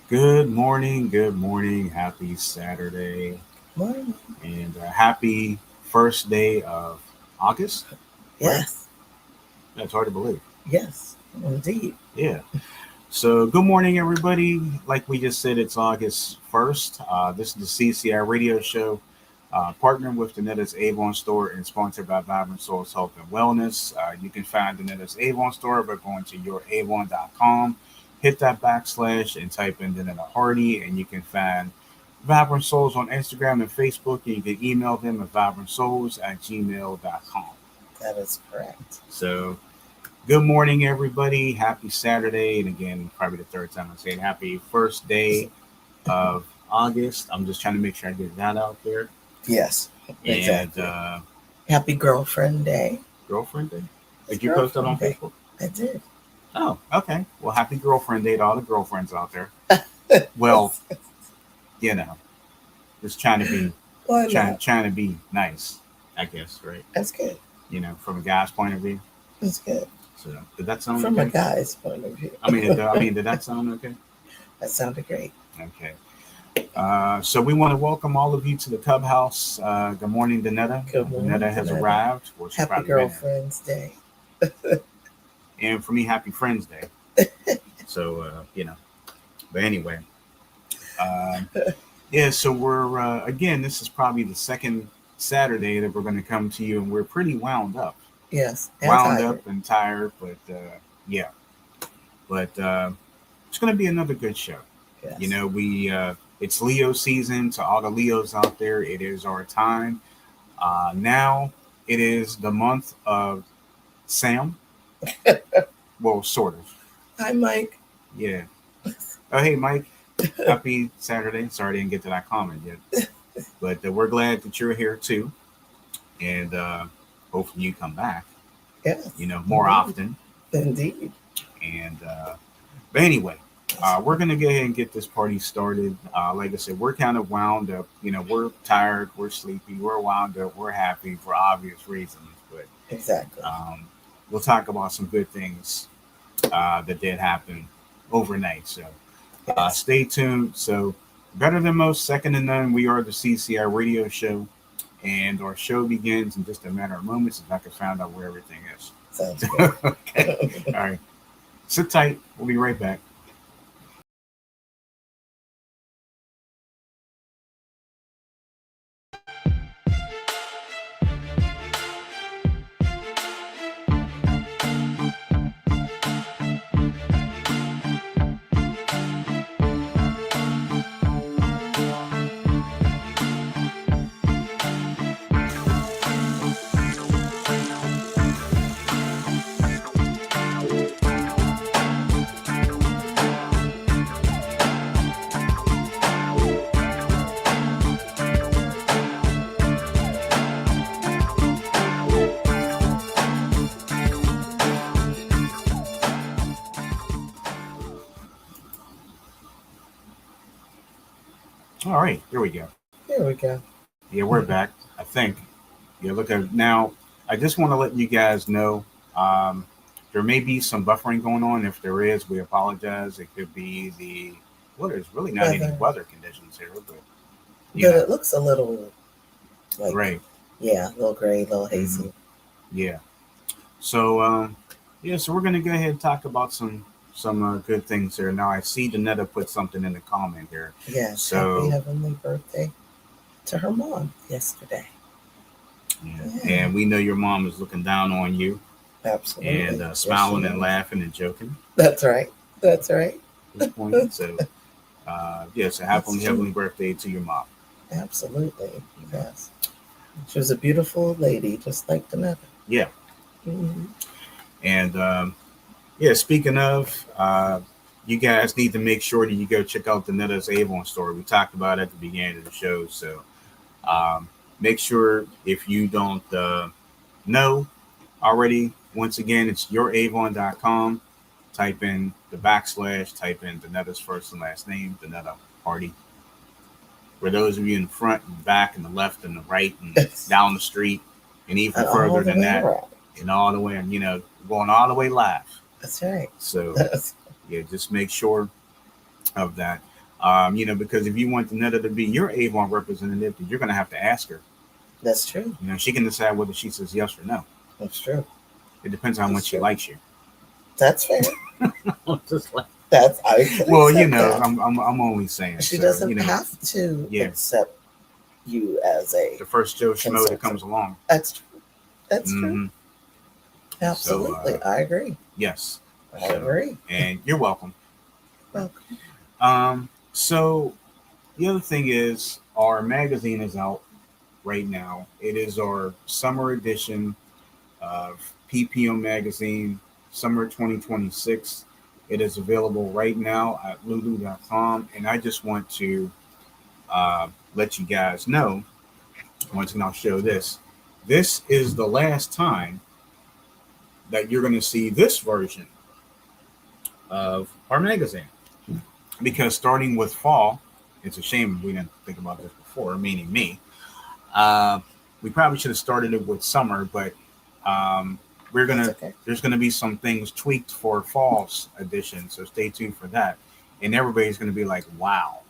Good morning, good morning. Happy Saturday Morning. and happy first day of August, right? Yes, That's hard to believe. yes, indeed. Yeah. So, good morning, everybody. Like we just said, it's August 1st. This is the CCI radio show, partnered with the Danetta's Avon store and sponsored by Vibrant Souls Health and Wellness. You can find the Danetta's Avon store by going to youravon.com. Hit that backslash and type in Danetta Hardy, and you can find Vibrant Souls on Instagram and Facebook, and you can email them at vibrantsouls@gmail.com. That is correct. So, good morning, everybody. Happy Saturday. And again, probably the third time I say it. Happy first day of August. I'm just trying to make sure I get that out there. Yes, And exactly. Happy Girlfriend Day. Girlfriend Day? It's Did you post that on Girlfriend Day. Facebook? I did. Oh, okay. Well, happy Girlfriend Day to all the girlfriends out there. Well, you know, just trying to be Why not? trying to be nice, I guess, right? That's good. From a guy's point of view. That's good. So, did that sound From a okay? guy's point of view. Did that sound okay? That sounded great. Okay. So we want to welcome all of you to the Cub House. Good morning, Danetta. Good morning, Danetta has Danetta. arrived. Well, she's Happy probably been here. Girlfriend's Day. And for me, Happy Friends Day. So but anyway, yeah. So we're again. This is probably the second Saturday that we're going to come to you, and we're pretty wound up, Yes, and wound tired. up and tired. But yeah, but it's going to be another good show. Yes. We it's Leo season. To all the Leos out there, it is our time. Now it is the month of Sam. Well, sort of. Hi, Mike. Yeah. Oh, hey, Mike. Happy Saturday. Sorry I didn't get to that comment yet. But we're glad that you're here too. And hopefully you come back, Yes. more Indeed. often. Indeed. And but anyway, we're going to go ahead and get this party started. Like I said, we're kind of wound up. We're tired. We're sleepy. We're wound up. We're happy for obvious reasons. But Exactly. we'll talk about some good things that did happen overnight. So Yes. stay tuned. So, better than most, second to none, we are the CCI radio show. And our show begins in just a matter of moments if I can find out where everything is. Sounds good. Okay. All right. Sit tight. We'll be right back. All right. Here we go. Here we go. Yeah, we're back. I think. Yeah, look at now. I just want to let you guys know there may be some buffering going on. If there is, we apologize. It could be there's really not any Weather. weather conditions here, but But it looks a little like right. Yeah, a little gray, a little hazy. Yeah. So so we're gonna go ahead and talk about some good things here. Now I see Danetta put something in the comment here. Yes. So- Happy heavenly birthday to her mom yesterday. Yeah. And we know your mom is looking down on you Absolutely. and Yes, smiling she and is. laughing and joking That's right. That's right. at this point. So so happy That's heavenly birthday to your mom. Absolutely. Yes. She was a beautiful lady, just like Danetta. Yeah. Mm-hmm. And speaking of, you guys need to make sure that you go check out the Danetta's Avon store. We talked about it at the beginning of the show. So make sure if you don't know already, once again, it's youravon.com. Type in the backslash, type in Danetta's first and last name, Danetta Hardy. For those of you in the front and the back and the left and the right and down the street and even And further all the than way that around. and all the way, and going all the way live. That's right. So That's yeah, just make sure of that. Because if you want Danetta to be your Avon representative, then you're going to have to ask her. That's true. She can decide whether she says yes or no. That's true. It depends on how much she likes you. That's fair. Just like, I can accept that. I'm only saying she doesn't have to accept you as the first Joe Schmo that comes along. That's true. That's true. Absolutely, so, I agree. Yes, I agree. And you're welcome. Welcome. So the other thing is our magazine is out right now. It is our summer edition of PPO Magazine, Summer 2026. It is available right now at lulu.com. And I just want to let you guys know, once and I'll show this. This is the last time that you're going to see this version of our magazine. Because starting with fall, it's a shame we didn't think about this before, meaning me. We probably should have started it with summer, but there's gonna be some things tweaked for fall's edition, so stay tuned for that. And everybody's gonna be like, "Wow!"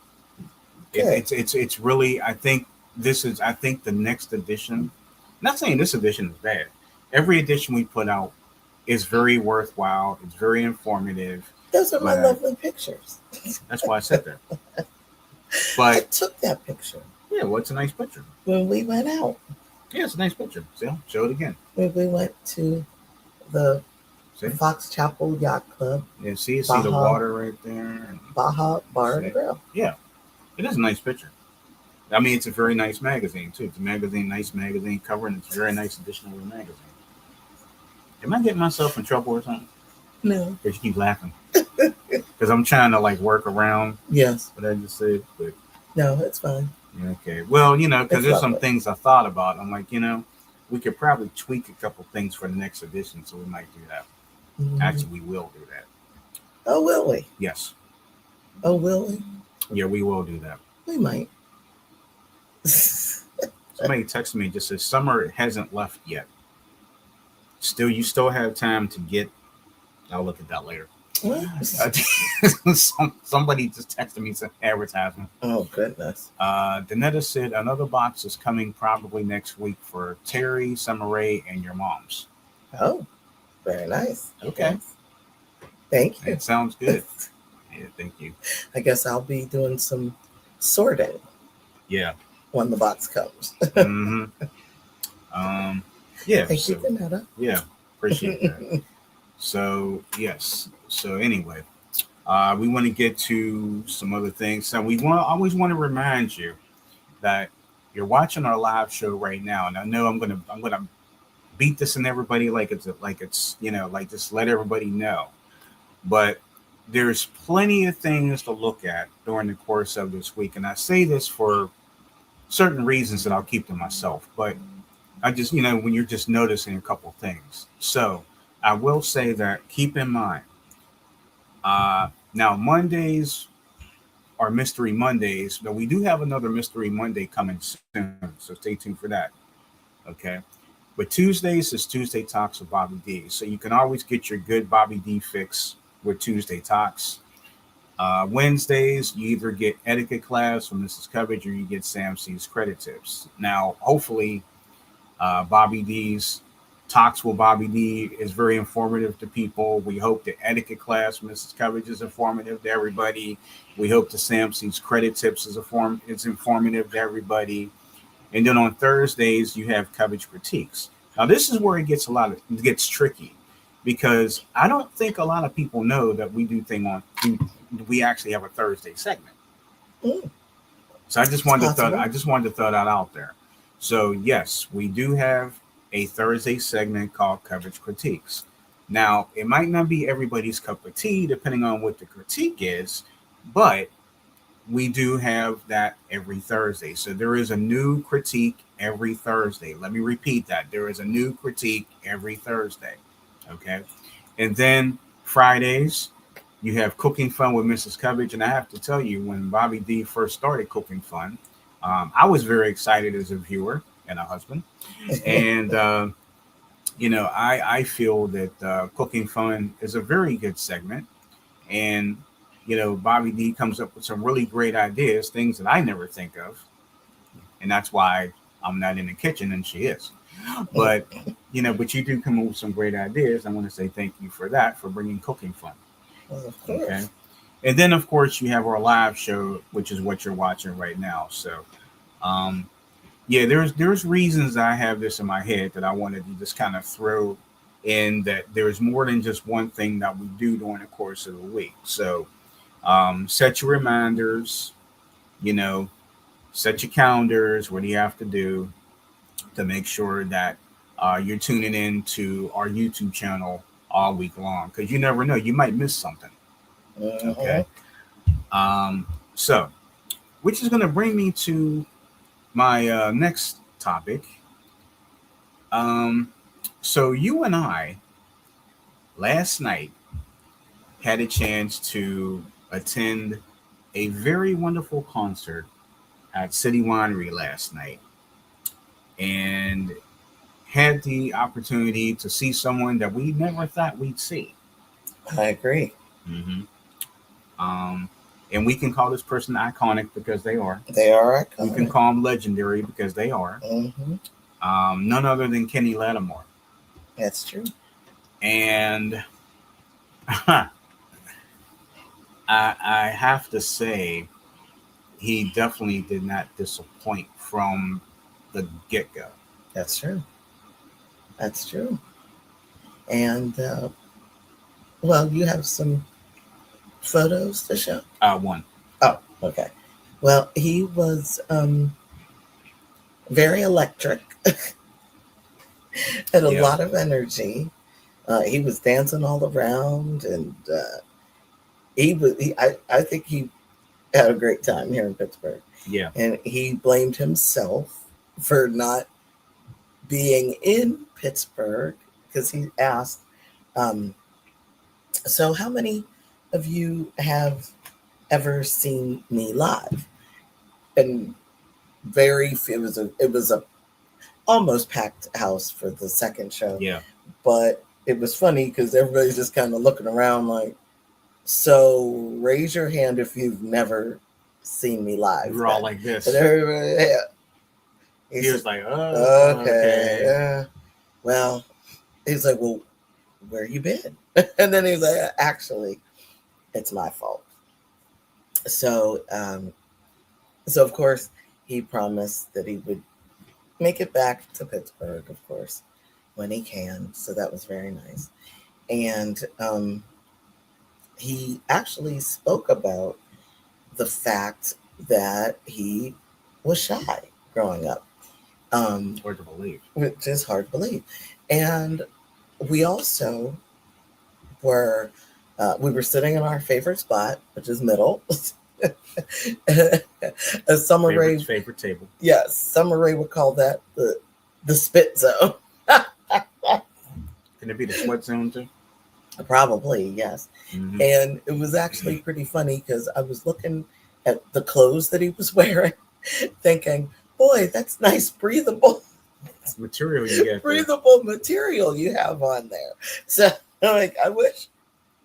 It's really. I think the next edition. Not saying this edition is bad. Every edition we put out is very worthwhile. It's very informative. Those are my lovely pictures. That's why I said that. But I took that picture. Yeah, well, it's a nice picture. When we went out. Yeah, it's a nice picture. See, I'll show it again. When we went to the Fox Chapel Yacht Club. Yeah, see the water right there. Baja Bar and Grill. Yeah, it is a nice picture. I mean, it's a very nice magazine, too. It's a nice magazine cover, and it's a very nice edition of the magazine. Am I getting myself in trouble or something? No. Because you keep laughing. Because I'm trying to, work around. Yes. What I just said. But no, it's fine. Okay. Well, because there's some things I thought about. I'm like, we could probably tweak a couple things for the next edition, so we might do that. Mm-hmm. Actually, we will do that. Oh, will we? Yes. Oh, will we? Yeah, we will do that. We might. Somebody texted me and just says, summer hasn't left yet. You still have time to get. I'll look at that later. Somebody just texted me some advertisement. Oh, goodness. Danetta said another box is coming probably next week for Terry, Summer Rae, and your moms. Oh, very nice. Okay. Thank you. It sounds good. Yeah, thank you. I guess I'll be doing some sorting. Yeah. When the box comes. Mm-hmm. Yeah. Thank you, Danetta. Yeah, appreciate that. So, yes. So, anyway, we want to get to some other things. So, always want to remind you that you're watching our live show right now, and I know I'm gonna beat this in everybody like it's just let everybody know. But there's plenty of things to look at during the course of this week, and I say this for certain reasons that I'll keep to myself. But I just when you're just noticing a couple things, so. I will say that keep in mind, now Mondays are Mystery Mondays, but we do have another Mystery Monday coming soon, so stay tuned for that. Okay. But Tuesdays is Tuesday Talks with Bobby D. So you can always get your good Bobby D fix with Tuesday Talks. Wednesdays, you either get etiquette class from Mrs. Coverage or you get Sam C's credit tips. Now, hopefully, Bobby D's Talks with Bobby D is very informative to people. We hope the etiquette class, Mrs. Coverage, is informative to everybody. We hope the Sam C's credit tips is informative to everybody. And then on Thursdays, you have coverage critiques. Now, this is where it gets tricky because I don't think a lot of people know that we we actually have a Thursday segment. So I just wanted to throw that out there. So yes, we do have a Thursday segment called Coverage Critiques. Now, it might not be everybody's cup of tea, depending on what the critique is, but we do have that every Thursday. So there is a new critique every Thursday. Let me repeat that. There is a new critique every Thursday. Okay. And then Fridays, you have Cooking Fun with Mrs. Coverage. And I have to tell you, when Bobby D first started Cooking Fun, I was very excited as a viewer and a husband. And, I feel that Cooking Fun is a very good segment. And Bobby D comes up with some really great ideas, things that I never think of, and that's why I'm not in the kitchen and she is. But but you do come up with some great ideas. I want to say thank you for that, for bringing cooking fun. Well, of Okay, course. and then of course you have our live show, which is what you're watching right now. So, um, yeah, there's reasons I have this in my head that I wanted to just kind of throw in, that there's more than just one thing that we do during the course of the week. So, set your reminders. You know, set your calendars. What do you have to do to make sure that you're tuning in to our YouTube channel all week long? Because you never know, you might miss something. Uh-huh. Okay. So, which is going to bring me to my next topic. Um, so, you and I last night had a chance to attend a very wonderful concert at City Winery last night, and had the opportunity to see someone that we never thought we'd see. I agree. hmm Um, and we can call this person iconic because they are. They are We can iconic. call them legendary because they are. Mm-hmm. None other than Kenny Lattimore. That's true. And I have to say, he definitely did not disappoint from the get go. That's true. That's true. And well, you have some photos to show. One. Oh, okay. Well, he was very electric, had a Yeah. lot of energy. He was dancing all around, and he was. I think he had a great time here in Pittsburgh, Yeah. and he blamed himself for not being in Pittsburgh because he asked, um, "So, how many of you have ever seen me live?" And very few. It was a almost packed house for the second show, Yeah. but it was funny because everybody's just kind of looking around like, so raise your hand if you've never seen me live. We were all like this. And everybody, yeah. He was like, oh, okay. Yeah. Well, he's like, well, where you been? And then he's like, actually, it's my fault. So, so of course, he promised that he would make it back to Pittsburgh, of course, when he can. So that was very nice. And he actually spoke about the fact that he was shy growing up, Hard to believe. which is hard to believe. And we also were we were sitting in our favorite spot, which is middle. As Summer Rae, Favorite table. yes, Summer Rae would call that the spit zone. Can it be the sweat zone too? Probably, yes. Mm-hmm. And it was actually pretty funny because I was looking at the clothes that he was wearing, thinking, boy, that's nice, breathable Material you get. There. breathable material you have on there. So like, I wish.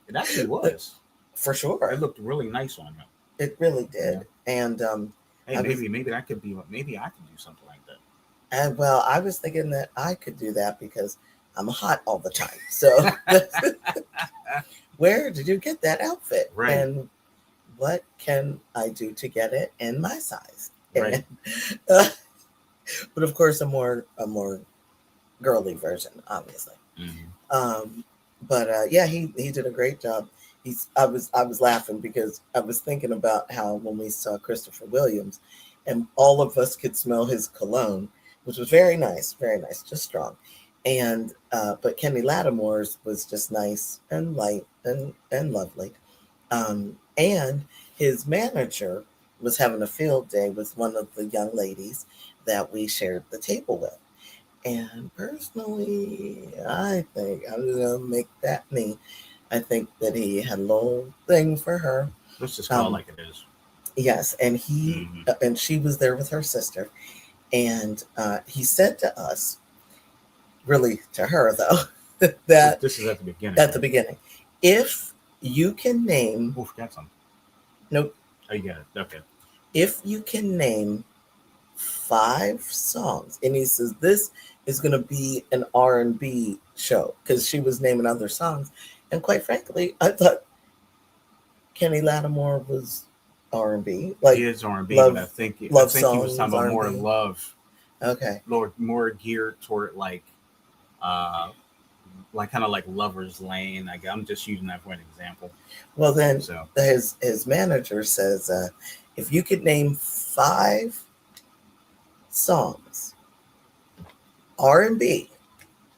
It actually was. For sure. It looked really nice on him. It really did. Yeah. And hey, maybe that could be. Maybe I could do something like that. and well, I was thinking that I could do that because I'm hot all the time. So where did you get that outfit? Right. And what can I do to get it in my size? Right. And, but of course, a more girly version, obviously. Mm-hmm. But yeah, he did a great job. I was laughing because I was thinking about how when we saw Christopher Williams, and all of us could smell his cologne, which was very nice, just strong. And but Kenny Lattimore's was just nice and light and lovely. And his manager was having a field day with one of the young ladies that we shared the table with. And personally, I think I'm just gonna make that me. I think that he had a little thing for her. Let's just call it like it is. Yes, and and she was there with her sister, and he said to us, really to her though, that this is at the beginning. at the beginning, if you can name Oh, forgot something. Nope. Oh, you got it. Okay. If you can name 5 songs, and he says this is going to be an R&B show because she was naming other songs, and quite frankly, I thought Kenny Lattimore was R&B, He like is R&B, but love I love think he was talking songs about more R&B. love, Okay. more geared toward uh, like kind of like Lover's Lane. I'm just using that for an example. Well, then So his manager says, if you could name 5 songs R&B,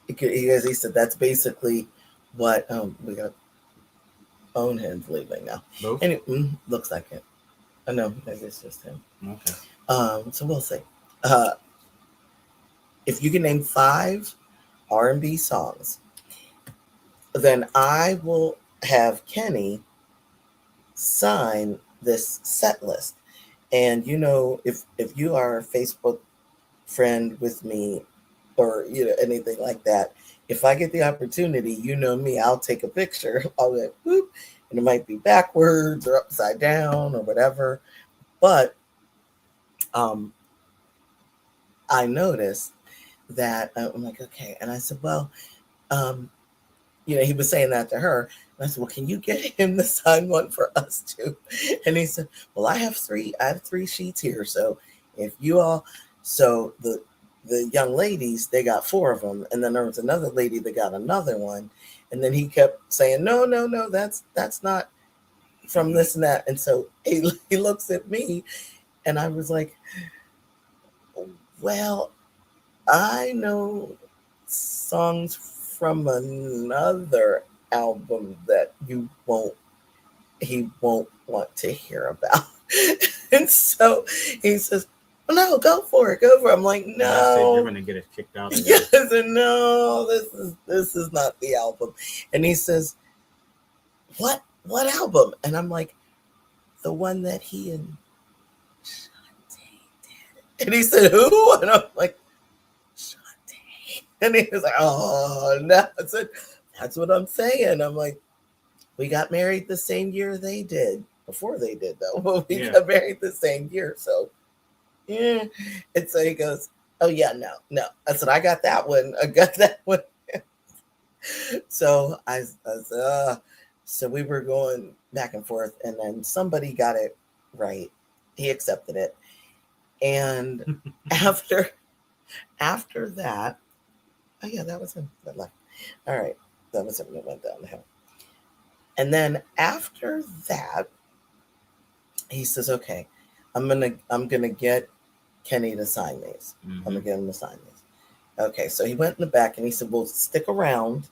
because he said that's basically what we got. Own hands leaving now. both. And looks like it. I know maybe it's just him. Okay. So we'll see. Uh, if you can name 5 R&B songs, then I will have Kenny sign this set list. And if you are a Facebook friend with me, or anything like that, if I get the opportunity, me, I'll take a picture. I'll go whoop, and it might be backwards or upside down or whatever. But um, I noticed that I'm like, okay, and I said, well, um, he was saying that to her. And I said, well, can you get him to sign one for us too? And he said, well, I have 3 sheets here. So if you all, so the young ladies, they got 4 of them. And then there was another lady that got another one. And then he kept saying, no, that's not from this and that. And so he looks at me and I was like, well, I know songs from another album that he won't want to hear about. And so he says, well, no, go for it. I'm like, And I said you're no. gonna get us kicked out of Yes, there. and no, this is not the album. And he says, what album? And I'm like, the one that he and Shantae did. And he said, who? And I'm like, Shantae. And he was like, oh no. I said, that's what I'm saying. I'm like, we got married the same year they did. Before they did, though. We got married the same year. So, yeah. And so he goes, oh, yeah, no. I said, I got that one. So I said, so we were going back and forth. And then somebody got it right. He accepted it. And after that, oh, yeah, that was him that left. All right. That was him that went down the hill. And then after that, he says, okay, I'm gonna get Kenny to sign these. I'm gonna get him to sign these. Okay, so he went in the back and he said, well, stick around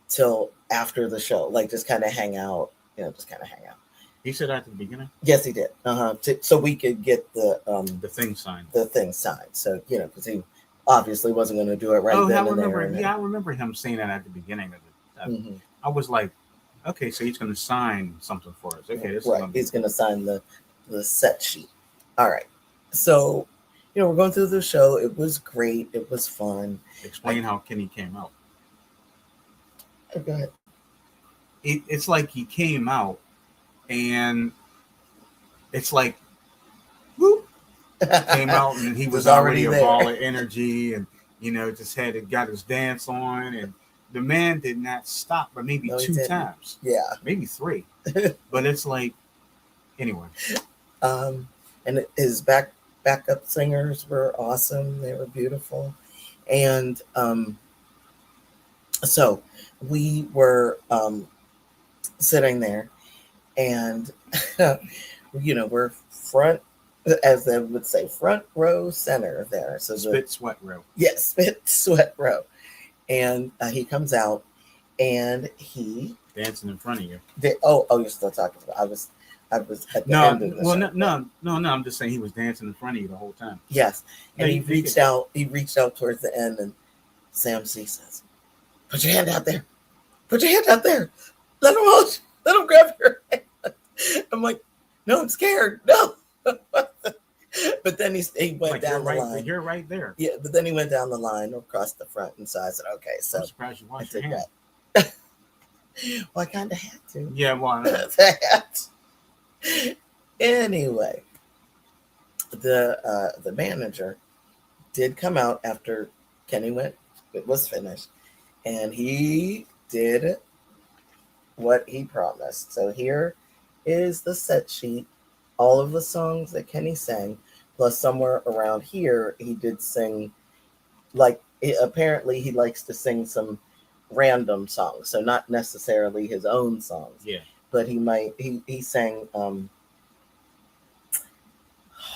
till after the show, like just kind of hang out, just kind of hang out. He said at the beginning? Yes, he did. So we could get the thing signed. The thing signed. So, because he obviously wasn't going to do it right then and there. I remember him saying that at the beginning of it. I was like, okay, so he's going to sign something for us. Okay, this right. He's going to sign the set sheet. All right. So, we're going through the show. It was great. It was fun. Explain how Kenny came out. Go ahead. It's like he came out, and it's like, whoop, came out, and he was already a ball of energy, and just got his dance on, and the man did not stop, but maybe 2 times. Yeah, maybe 3. But it's like, anyway. And his backup singers were awesome. They were beautiful, and so we were sitting there, and we're front, as they would say, front row center there. So sweat row. Yes, spit sweat row. And he comes out, and he dancing in front of you. You're still talking about. I was at the end of the show. No. I'm just saying he was dancing in front of you the whole time. Yes, and he reached out. He reached out towards the end, and Sam C says, "Put your hand out there. Put your hand out there. Let him hold you. Let him grab your hand." I'm like, "No, I'm scared. No." But then he went down the line. You're right there. Yeah, but then he went down the line across the front, and so I said, "Okay." So I'm surprised you washed your hand. Well, I kind of had to. Yeah, why not? Anyway, the manager did come out after Kenny went. It was finished, and he did what he promised. So here is the set sheet, all of the songs that Kenny sang, plus somewhere around here he did sing, like apparently he likes to sing some random songs, so not necessarily his own songs. Yeah. But he sang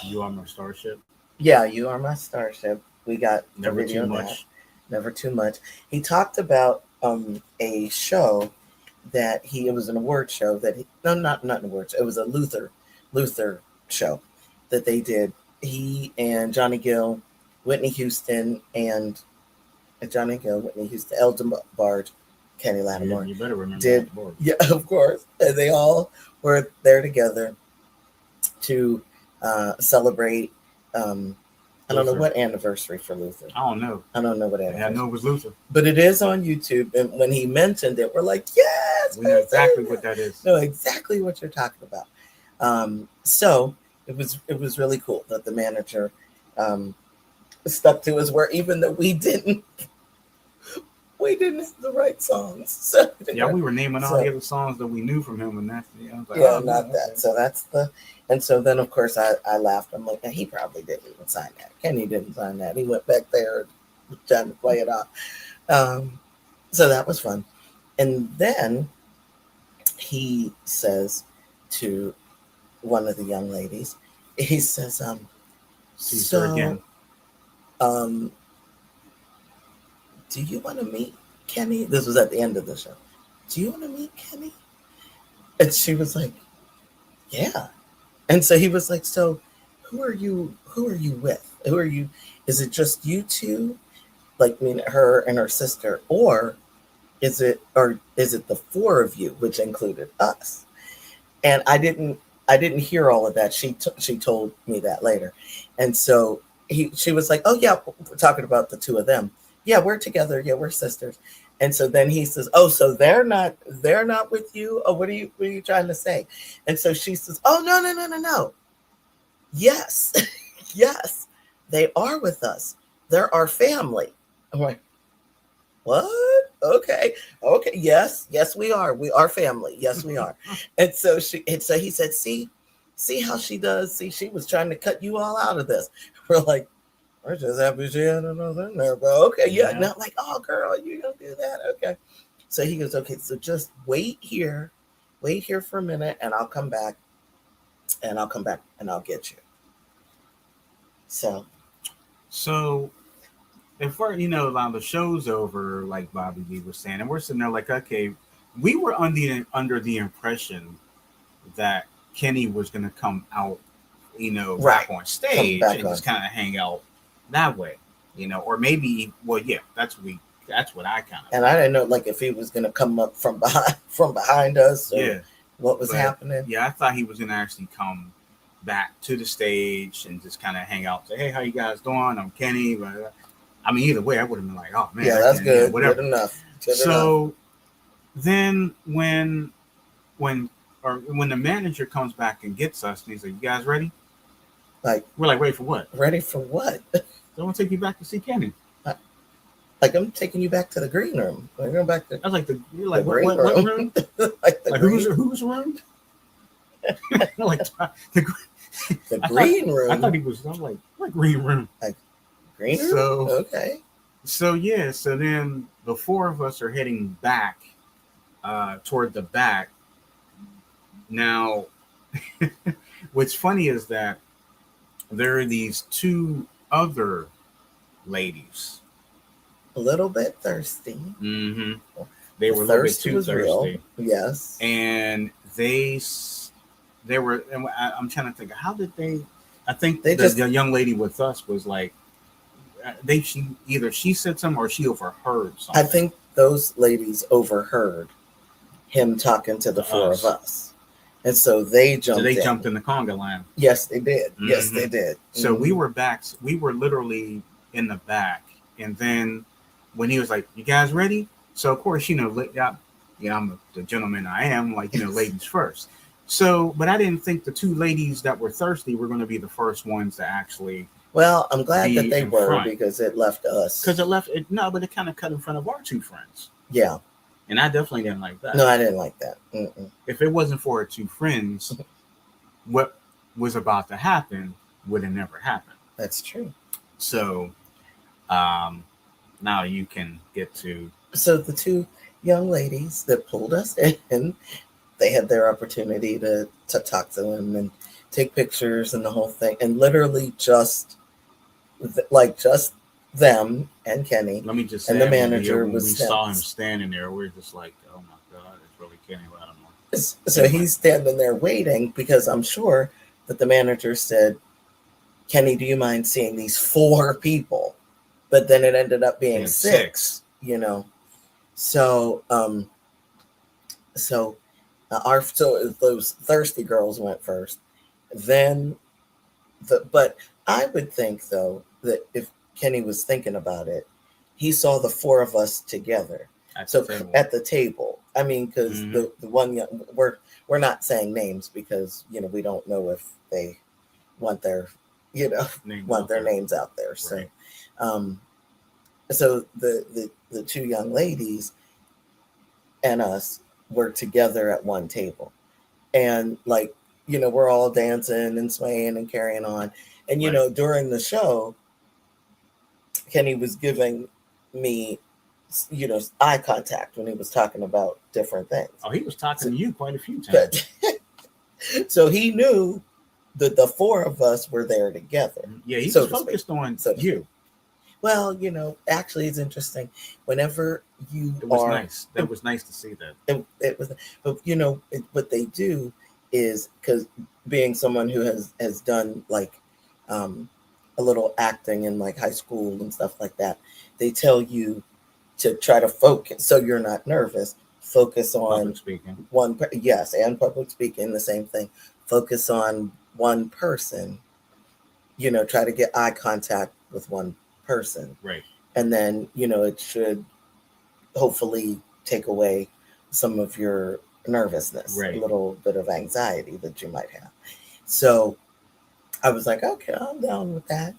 You Are My Starship. yeah, You Are My Starship. We got Never the video Too of that. Much. Never Too Much. He talked about a show that it was an award show that no, not an award show, it was a Luther show that they did. He and Johnny Gill, Whitney Houston, and Whitney Houston, Elton Barge, Kenny Lattimore. You better remember Did that board. yeah, of course. And they all were there together to celebrate. I don't know what anniversary for Luther. I don't know. I don't know what anniversary. I know it was Luther. But it is on YouTube. And when he mentioned it, we're like, yes, we know exactly what that is. Know exactly what you're talking about. So it was really cool that the manager stuck to his word, even though we didn't have the right songs. So, yeah, we were naming all the other songs that we knew from him, and that's like, not that. So that's and so then of course I laughed. I'm like, he probably didn't even sign that. Kenny didn't sign that. He went back there trying to play it off. So that was fun. And then he says to one of the young ladies, he says, she's her again. Do you want to meet Kenny? This was at the end of the show. Do you want to meet Kenny? And she was like, yeah. And so he was like, so who are you with? Who are you? Is it just you two? Like, I mean, her and her sister, or is it the four of you, which included us? And I didn't hear all of that. She told me that later. And so she was like, oh yeah, we're talking about the two of them. Yeah, we're together. Yeah, we're sisters. And so then he says, oh, so they're not with you? Oh, what are you trying to say? And so she says, oh, no. Yes. Yes, they are with us. They're our family. I'm like, what? Okay. Yes, we are. We are family. Yes, we are. And so he said, see how she does. See, she was trying to cut you all out of this. We're like, we're just happy she had another in there, but okay, yeah. Not like, oh girl, you gonna do that? Okay. So he goes, okay, so just wait here for a minute, and I'll come back, and I'll get you. So if we're, the show's over, like Bobby D was saying, and we're sitting there like, okay, we were under the impression that Kenny was gonna come out, back on stage and just kind of hang out that way, or maybe, well, yeah, that's what I kind of. And I didn't know, like, if he was gonna come up from behind us, or what was happening. Yeah, I thought he was gonna actually come back to the stage and just kind of hang out, say, hey, how you guys doing? I'm Kenny. But I mean, either way, I would have been like, oh man, yeah, that's good. Whatever. Good enough. Then when the manager comes back and gets us, and he's like, you guys ready? Like, we're like, ready for what? Ready for what? I want to take you back to see Kenny. Like, I'm taking you back to the green room. Like, going back to. I was like, what room? like whose room? like the green room. I thought he was. I'm like, what green room? Like green room. So okay. So yeah. So then the four of us are heading back, toward the back. Now, what's funny is that there are these two other ladies. A little bit thirsty. Mm-hmm. They were a little bit too thirsty. Real. Yes. And they were. And I'm trying to think. How did they? I think the young lady with us was like, she said something or she overheard something. I think those ladies overheard him talking to the four of us. And so they jumped in the conga line. Yes, they did. Mm-hmm. Yes, they did. So we were back. We were literally in the back. And then when he was like, you guys ready? So, of course, I'm the gentleman I am, like, ladies first. So, but I didn't think the two ladies that were thirsty were going to be the first ones to actually Well, I'm glad that be they in were front, because it left us. because it left it. No, but it kind of cut in front of our two friends, Yeah. and I definitely didn't like that. No, I didn't like that. Mm-mm. If it wasn't for our two friends, what was about to happen would have never happened. That's true. So, um, now you can get to So the two young ladies that pulled us in, they had their opportunity to talk to them and take pictures and the whole thing, and literally just them and Kenny let me just and say, the manager when we was saw him standing there, we are just like, oh my god, it's really Kenny Lattimore. so he's standing there waiting because I'm sure that the manager said, Kenny, do you mind seeing these four people? But then it ended up being six, you know. So so those thirsty girls went first. Then but I would think though that if Kenny was thinking about it, he saw the four of us together. At the table. I mean, because the one we're not saying names because we don't know if they want their names out there. So Right. so the two young ladies and us were together at one table, and we're all dancing and swaying and carrying on, and Right. during the show Kenny was giving me eye contact when he was talking about different things. Oh, he was talking to you quite a few times. So he knew that the four of us were there together. Yeah, he was focused on you. Well, actually, it's interesting. Whenever it was nice. That was nice to see that. It was, but what they do is, because being someone who has done like a little acting in like high school and stuff like that, they tell you to try to focus so you're not nervous. Focus on public speaking. Yes, and public speaking, the same thing. Focus on one person. Try to get eye contact with one person, right? And then it should hopefully take away some of your nervousness, right. A little bit of anxiety that you might have. So I was like, okay, I'm down with that.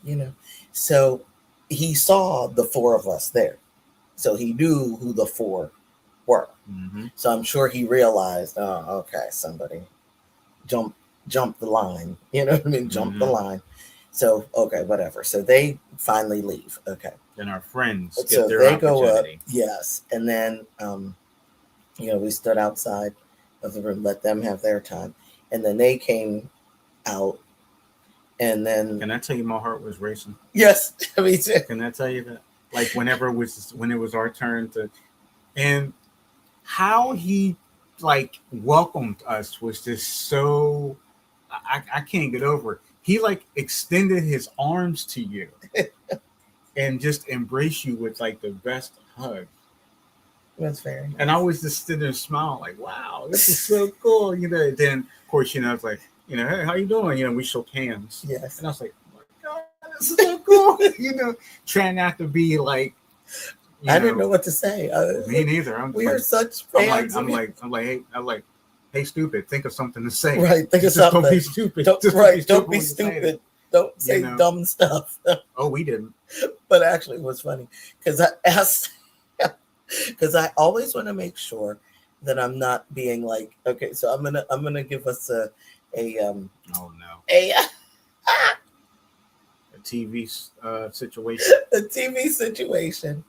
So he saw the four of us there, so he knew who the four were. Mm-hmm. So I'm sure he realized, oh, okay, somebody jump the line. You know what I mean? Jump the line. So okay, whatever. So they finally leave. Okay. Then our friends get so their they opportunity. Go up. Yes, and then we stood outside of the room, let them have their time, and then they came out. And then, can I tell you, my heart was racing? Yes, me too. Can I tell you that? Like when it was our turn to, and how he like welcomed us was just so, I can't get over it. He like extended his arms to you and just embraced you with like the best hug. That's very nice. And I was just sitting there smiling like, wow, this is so cool. Then of course, I was like, hey, how you doing? We shook hands. Yes. And I was like, oh my God, this is so cool. Trying not to be like, I didn't know what to say. Me neither. We are such fans. I'm like, hey, stupid, think of something to say. Right, think of something. Don't be stupid. Don't be stupid. Don't say dumb stuff. Oh, we didn't. But actually, it was funny because I asked, because I always want to make sure that I'm not being like, okay, so I'm gonna give us a oh no, a TV situation. A TV situation.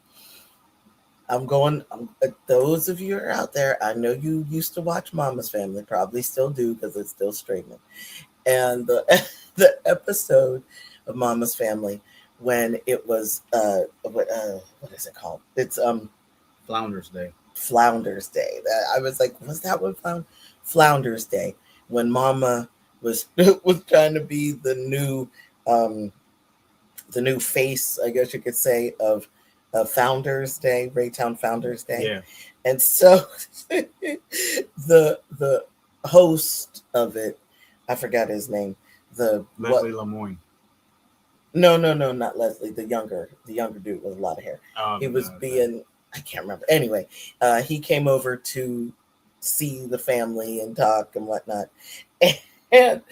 Those of you are out there, I know you used to watch Mama's Family, probably still do because it's still streaming. And the episode of Mama's Family when it was what is it called? It's Flounders Day. Flounders Day. I was like, was that what Flounders Day? When Mama was trying to be the new face, I guess you could say, of Founders Day, Raytown Founders Day. Yeah. And so the host of it, I forgot his name. Leslie Lemoyne. No, not Leslie. The younger dude with a lot of hair. He was I can't remember. Anyway, he came over to see the family and talk and whatnot. And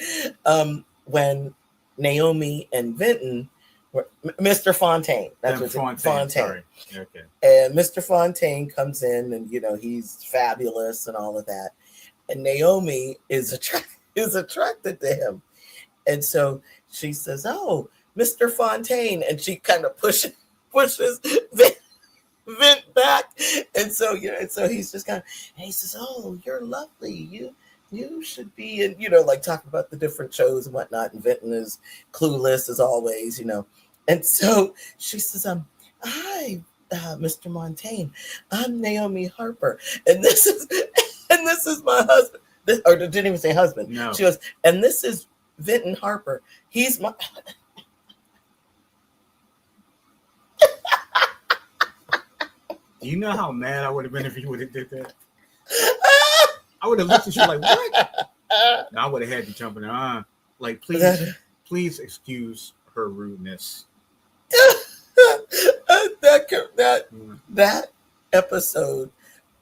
when Naomi and Vinton were Mr. Fontaine, that's what Fontaine. Sorry. Okay. And Mr. Fontaine comes in, and he's fabulous and all of that. And Naomi is attracted to him, and so she says, "Oh, Mr. Fontaine," and she kind of pushes Vent back, and so he's just kind of, and he says, "Oh, you're lovely. You should be in," like talking about the different shows and whatnot. And Vinton is clueless as always, And so she says, "Hi, Mr. Montaigne. I'm Naomi Harper, and this is my husband." Or didn't even say husband. No. She goes, "And this is Vinton Harper. He's my." Do you know how mad I would have been if you would have did that? I would have looked at you like, what? And I would have had you jumping on. Like, please excuse her rudeness. that episode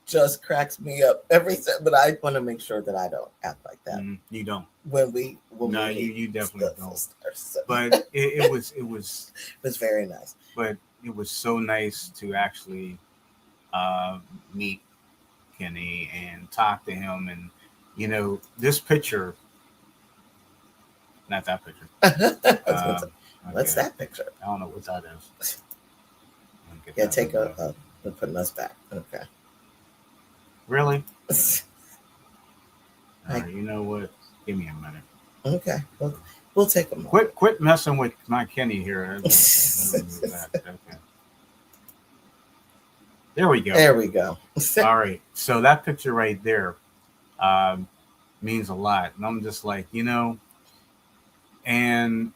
just cracks me up every time, but I want to make sure that I don't act like that. You don't. You definitely don't. So. But it was very nice. But it was so nice to actually meet Kenny and talk to him, and this picture, not that picture. What's that picture? I don't know what that is. Yeah, take they're putting us back. Okay. Really? All right, you know what? Give me a minute. Okay, we'll take a moment. Quit messing with my Kenny here. Okay. There we go. All right. So that picture right there means a lot. And I'm just like, and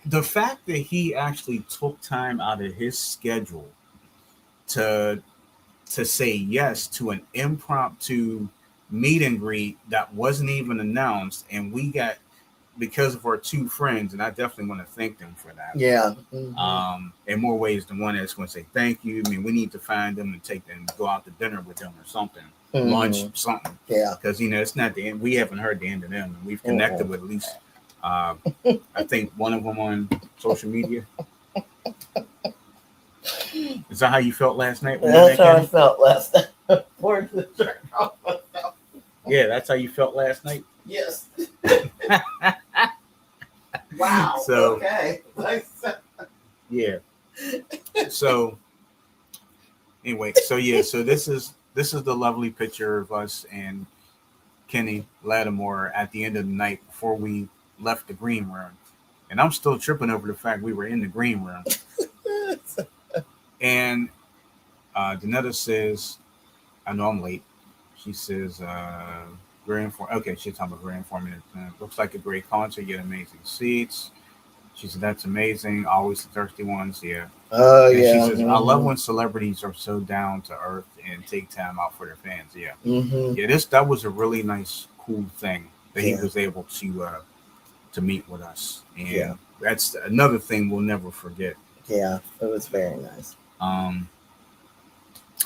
the fact that he actually took time out of his schedule to say yes to an impromptu meet and greet that wasn't even announced, and we got, because of our two friends, and I definitely want to thank them for that. Yeah. In more ways than one, I just want to say thank you. I mean, we need to find them and take them, go out to dinner with them or something, lunch, something. Yeah. Because it's not the end. We haven't heard the end of them, and we've connected with at least, I think, one of them on social media. Is that how you felt last night? That's how I felt last night. Yeah, that's how you felt last night. Yes. Wow. So, okay. Yeah. So anyway, so this is the lovely picture of us and Kenny Lattimore at the end of the night before we left the green room. And I'm still tripping over the fact we were in the green room. And Danetta says, I know I'm late. She says, very informative. Okay, she's talking about very informative. Looks like a great concert. You get amazing seats. She said, that's amazing. Always the thirsty ones. Yeah. Oh, and yeah. She says, I love when celebrities are so down to earth and take time out for their fans. Yeah. Yeah, that was a really nice, cool thing that he was able to meet with us. And that's another thing we'll never forget. Yeah, it was very nice.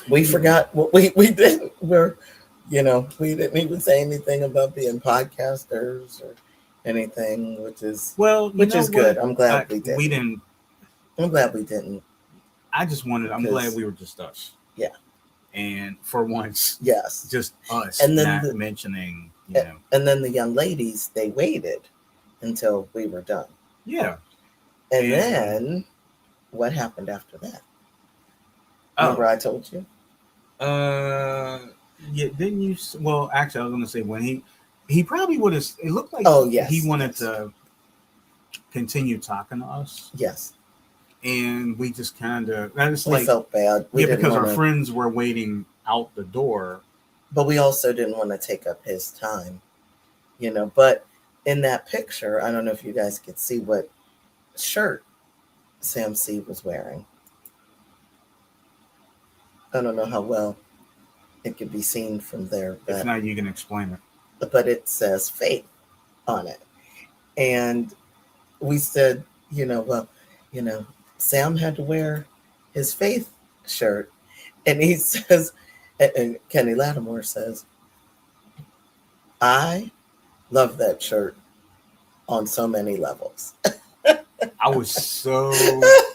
We forgot what we didn't. We didn't even say anything about being podcasters or anything, which is good. I'm glad we didn't. We didn't. I'm glad we didn't. I'm glad we were just us. Yeah. And for once, yes, just us, and then not mentioning, And then the young ladies, they waited until we were done. Yeah. And then what happened after that? Remember I told you? Yeah, didn't you? Well, actually, I was going to say when he probably would have. It looked like he wanted to continue talking to us. Yes, and we just kind of. We felt bad. Because our friends were waiting out the door, but we also didn't want to take up his time, But in that picture, I don't know if you guys could see what shirt Sam C was wearing. I don't know how well it could be seen from there. But, if not, you can explain it. But it says faith on it. And we said, Sam had to wear his faith shirt. And he says, and Kenny Lattimore says, I love that shirt on so many levels. I was so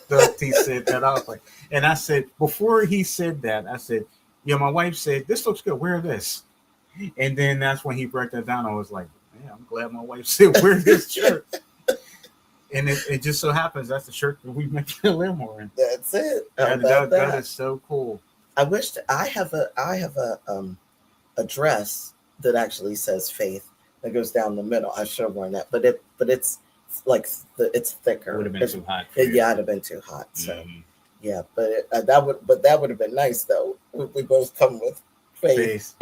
stoked he said that. I was like, and I said, before he said that, I said, yeah, my wife said, this looks good. Wear this. And then that's when he broke that down. I was like, man, I'm glad my wife said, wear this shirt. And it just so happens that's the shirt that we make a limo in. That's it. That is so cool. I wish I have a dress that actually says Faith that goes down the middle. I should have worn that, but it's like it's thicker. It would have been too hot. Yeah, it'd have been too hot. So yeah, but that would have been nice though. We both come with Faith.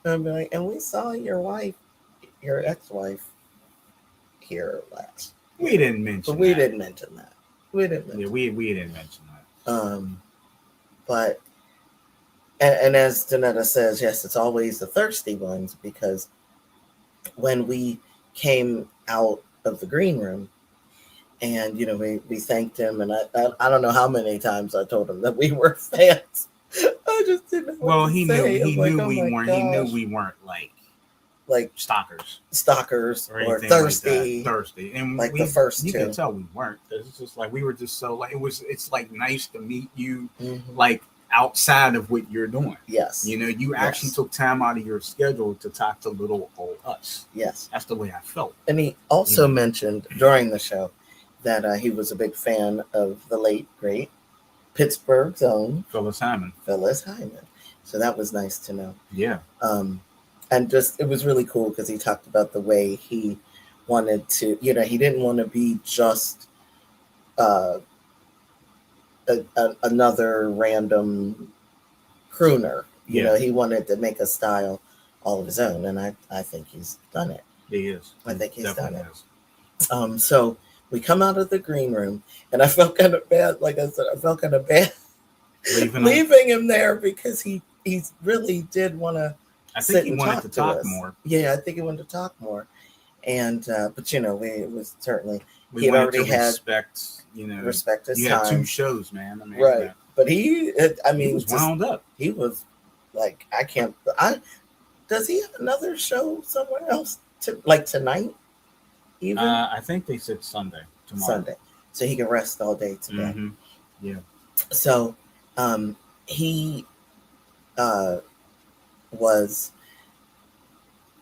I'm like, and we saw your ex-wife here last. We didn't mention. But we didn't mention that. We didn't mention that. But and as Danetta says, yes, it's always the thirsty ones, because when we came out of the green room and we thanked him, and I don't know how many times I told him that we were fans. I just didn't know. Well, he knew we weren't like stalkers or thirsty, and like the first you two. can tell we weren't. It's just like we were just so like it's like nice to meet you, like outside of what you're doing. Yes, you actually took time out of your schedule to talk to little old us. Yes, that's the way I felt. And he also mentioned during the show that he was a big fan of the late great Pittsburgh's own Phyllis Hyman. So that was nice to know. Yeah. And just, it was really cool because he talked about the way he wanted to, he didn't want to be just another random crooner. He wanted to make a style all of his own. And I think he's done it. He is. I think he's done it. Is. So we come out of the green room, and I felt kind of bad. Like I said, I felt kind of bad leaving him there, because he really did want to. I think he wanted to talk more. Yeah, I think he wanted to talk more. And but it was certainly he already had respect his you time. Had 2 shows, man. I mean, right. But he was wound up. He was like, does he have another show somewhere else tonight? Even I think they said tomorrow. Sunday, so he can rest all day today. Mm-hmm. Yeah. So he was,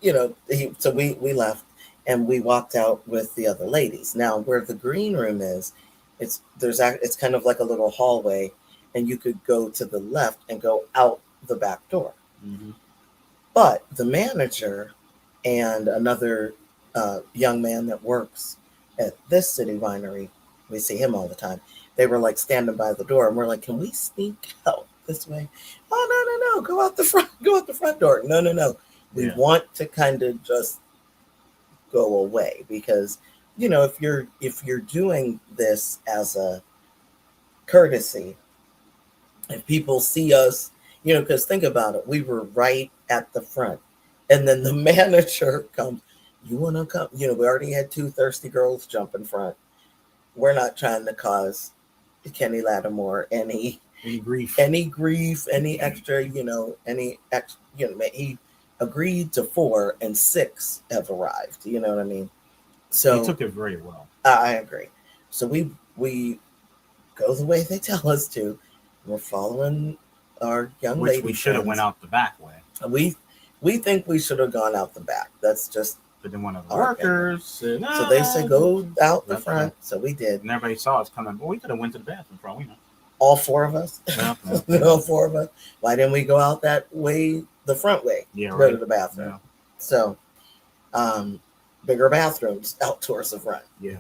so we left and we walked out with the other ladies. Now, where the green room is, it's kind of like a little hallway, and you could go to the left and go out the back door. Mm-hmm. But the manager and another young man that works at this city winery, we see him all the time. They were like standing by the door, and we're like, "Can we sneak out this way?" "Oh, no, go out the front door." No. We want to kind of just go away, because if you're doing this as a courtesy, if people see us, because think about it, we were right at the front, and then the manager comes. "You want to come?" We already had 2 thirsty girls jump in front. We're not trying to cause Kenny Lattimore any grief, any extra, he agreed to 4 and 6 have arrived. You know what I mean? So he took it very well. I agree. So we go the way they tell us to. We're following our young lady. We should have went out the back way. We think we should have gone out the back. That's just. But then one of the workers said, so they said go out the front. So we did. And everybody saw us coming. Well, we could have went to the bathroom for all we know. All 4 of us. Yeah. All 4 of us. Why didn't we go out that way, the front way? Yeah, to right. Go to the bathroom. Yeah. So, bigger bathrooms out towards the front. Yeah.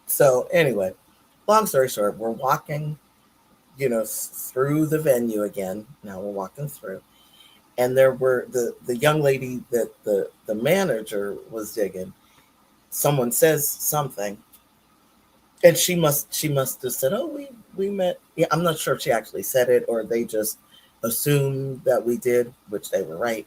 So anyway, long story short, we're walking, through the venue again. Now we're walking through. And there were the young lady that the manager was digging. Someone says something, and she must have said, "Oh, we met." Yeah, I'm not sure if she actually said it or they just assumed that we did, which they were right.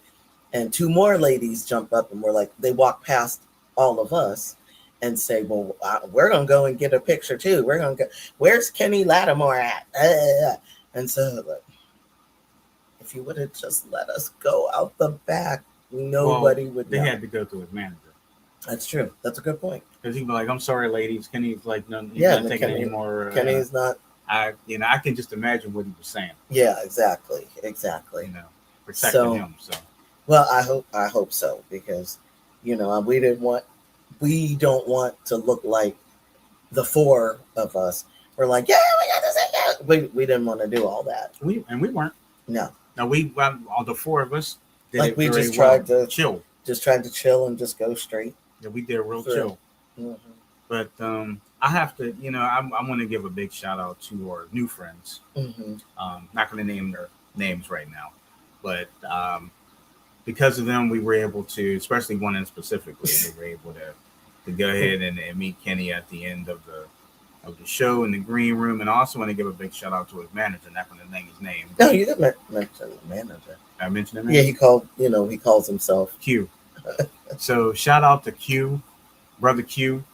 And 2 more ladies jump up and they walk past all of us and say, "Well, we're gonna go and get a picture too. We're gonna go. Where's Kenny Lattimore at?" And so. If you would have just let us go out the back, Nobody would They know. had to go through his manager. That's true. That's a good point. Because he'd be like, "I'm sorry, ladies. Kenny's like, no, he's Yeah, not taking any more." Kenny's not. I can just imagine what he was saying. Yeah, exactly. Protecting Him. So, well, I hope so, because we don't want to look like the four of us. We're like, yeah, we got to say yeah. We didn't want to do all that. We weren't. No. No, all the four of us did like it we very just well. tried to chill. Just tried to chill and just go straight. Yeah, we did real chill. Mm-hmm. But I have to, I want to give a big shout out to our new friends. Mm-hmm. Not going to name their names right now, but because of them, we were able to, especially one in specifically, we were able to go ahead and meet Kenny at the end of the show in the green room. And I also want to give a big shout out to his manager. Not going to name his name. No, you didn't mention the manager. I mentioned him. Yeah, he calls himself Q. So shout out to Q, brother Q.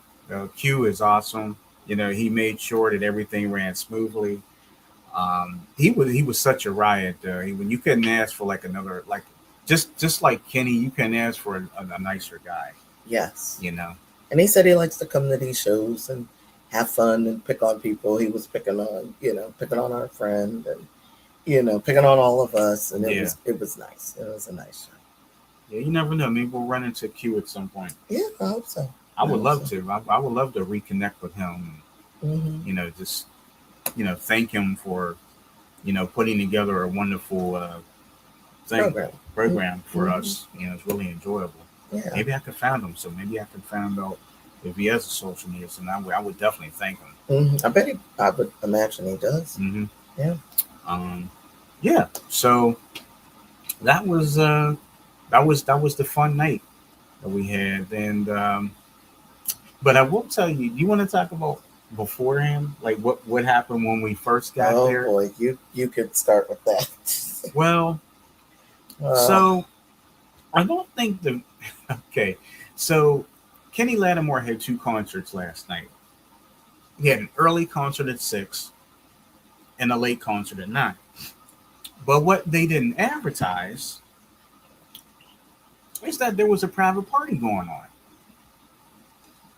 Q is awesome. He made sure that everything ran smoothly. He was such a riot. When you couldn't ask for like another, like just like Kenny, you couldn't ask for a nicer guy. Yes. And he said he likes to come to these shows and have fun and pick on people. He was picking on our friend and picking on all of us, and it was nice. It was a nice show. Yeah, you never know. Maybe we'll run into Q at some point. Yeah, I hope so. I would love to. I would love to reconnect with him. Mm-hmm. Just thank him for putting together a wonderful program for us. It's really enjoyable. Yeah. Maybe I could find him. So maybe I could find out if he has a social media. So I would definitely thank him. Mm-hmm. I would imagine he does. Mm-hmm. Yeah. Yeah. So that was the fun night that we had, and but I will tell you. Do you want to talk about beforehand, like what happened when we first got there? Oh boy, you could start with that. Well, so I don't think okay. So Kenny Lattimore had 2 concerts last night. He had an early concert at 6 and a late concert at 9. But what they didn't advertise is that there was a private party going on.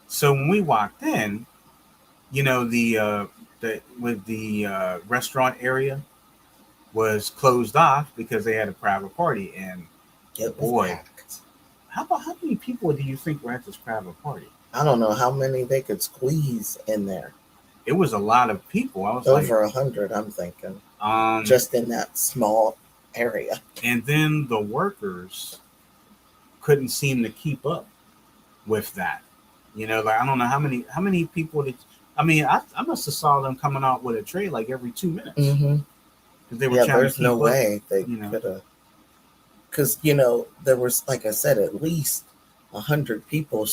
So when we walked in, the restaurant area was closed off because they had a private party. And boy, how many people do you think were at this private party? I don't know how many they could squeeze in there. It was a lot of people. I was over 100. I'm thinking, just in that small area. And then the workers couldn't seem to keep up with that. I don't know how many people did. I must have saw them coming out with a tray like every 2 minutes. Mm-hmm. They were trying there's no way they could have. Because there was, like I said, at least 100 people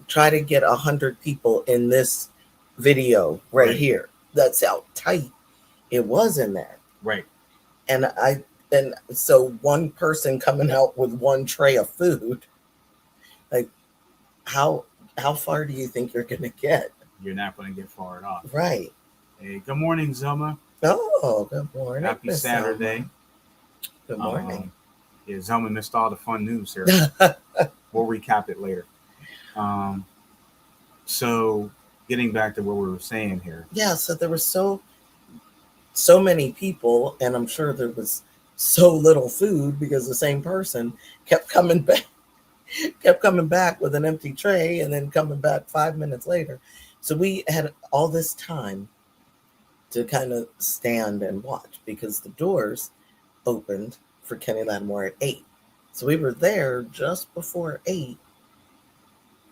try to get 100 people in this video right here. That's how tight it was in there. Right. And so one person coming out with one tray of food, like how far do you think you're gonna get? You're not gonna get far at all. Right. Hey, good morning, Zelma. Oh, good morning. Happy Saturday. Good morning. Zelma missed all the fun news here. We'll recap it later. So getting back to what we were saying here. Yeah, so there were so many people, and I'm sure there was so little food because the same person kept coming back with an empty tray and then coming back 5 minutes later. So we had all this time to kind of stand and watch because the doors opened for Kenny Lattimore at 8. So we were there just before 8.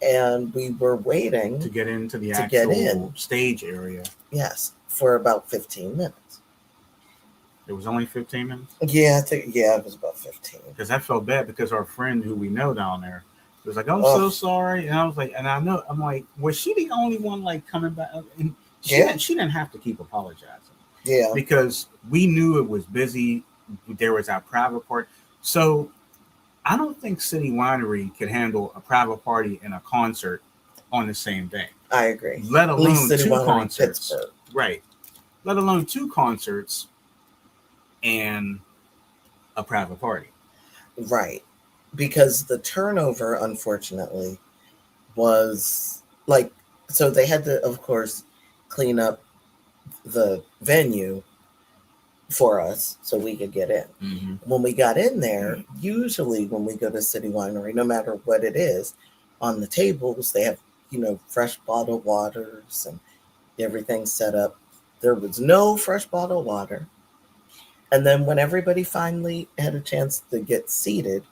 And we were waiting to get into the actual stage area. Yes, for about 15 minutes. It was only 15 minutes? Yeah, it was about 15. Because I felt bad because our friend who we know down there was like, I'm so sorry. And I was like, I'm like, was she the only one like coming back? And she didn't have to keep apologizing. Yeah. Because we knew it was busy. There was our private part. So I don't think City Winery could handle a private party and a concert on the same day. I agree. Let alone 2 concerts. Pittsburgh. Right. Let alone 2 concerts and a private party. Right. because the turnover, unfortunately, was like, so they had to, of course, clean up the venue for us so we could get in. Mm-hmm. When we got in there, usually when we go to City Winery, no matter what it is, on the tables they have, fresh bottled waters and everything set up. There was no fresh bottled water. And then when everybody finally had a chance to get seated,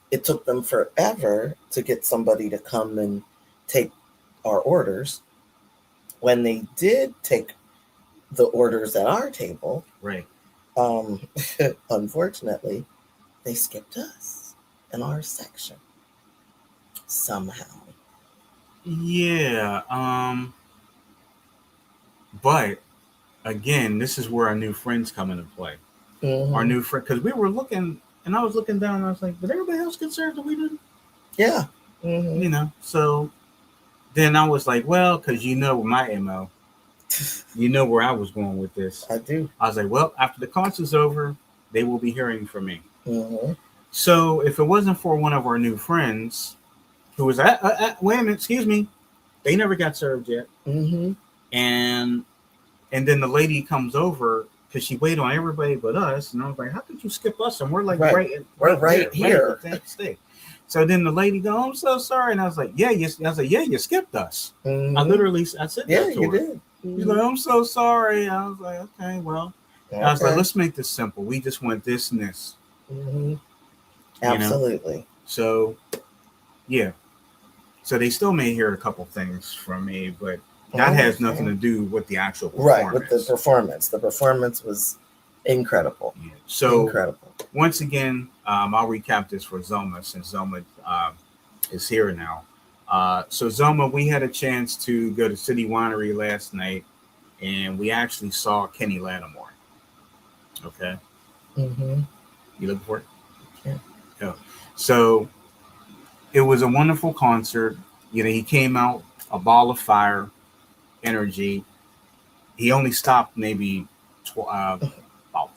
it took them forever to get somebody to come and take our orders. When they did take the orders at our table, Right. um, unfortunately, they skipped us in our section somehow. Yeah. But again, this is where our new friends come into play. Mm-hmm. Our new friend, because we were looking, and I was looking down, and I was like, "Did everybody else get served that we didn't?" Yeah. Mm-hmm. So then I was like, "Well, because my mo, where I was going with this." I do. I was like, "Well, after the concert's over, they will be hearing from me." Mm-hmm. So if it wasn't for one of our new friends, who was wait a minute, excuse me, they never got served yet, Mm-hmm. and then the lady comes over because she waited on everybody but us, and I was like, "How could you skip us?" And we're like, we're right here. Right. So then the lady goes, "I'm so sorry," and I was like, "Yeah, you." I was like, "Yeah, you skipped us." Mm-hmm. I said, "Yeah, that to you her. did." Mm-hmm. She's like, "I'm so sorry." I was like, "Okay, well." Okay. I was like, "Let's make this simple. We just want this and this." Mm-hmm. Absolutely. So, yeah. So they still may hear a couple things from me, but that has nothing to do with the actual performance. Right, with the performance. The performance was incredible. Yeah. So incredible. Once again, I'll recap this for Zoma since Zoma is here now. So Zoma, we had a chance to go to City Winery last night, and we actually saw Kenny Lattimore. Okay. Mm-hmm. You looking for it? Yeah. So it was a wonderful concert. He came out a ball of fire, energy. He only stopped maybe about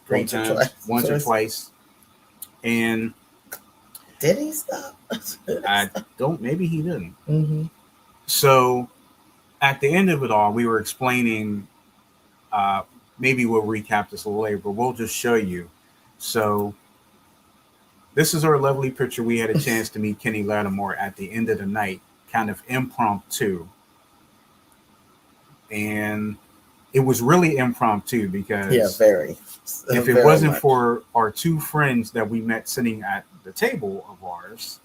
three times, once or twice. And did he stop? I don't. Maybe he didn't. Mm-hmm. So at the end of it all, we were explaining. Maybe we'll recap this a little later, but we'll just show you. So this is our lovely picture. We had a chance to meet Kenny Lattimore at the end of the night, kind of impromptu. And it was really impromptu because very. If it wasn't for our two friends that we met sitting at the table of ours,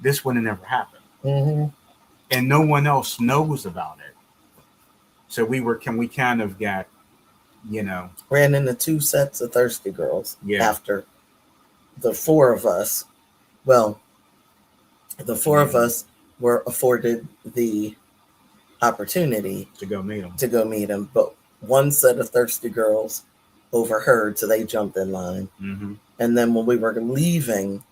this would have never happened. Mm-hmm. And no one else knows about it. So we kind of got, ran into two sets of thirsty girls after the four of us. Well, the four of us were afforded the opportunity to go meet them. But one set of thirsty girls overheard, so they jumped in line. Mm-hmm. And then when we were leaving,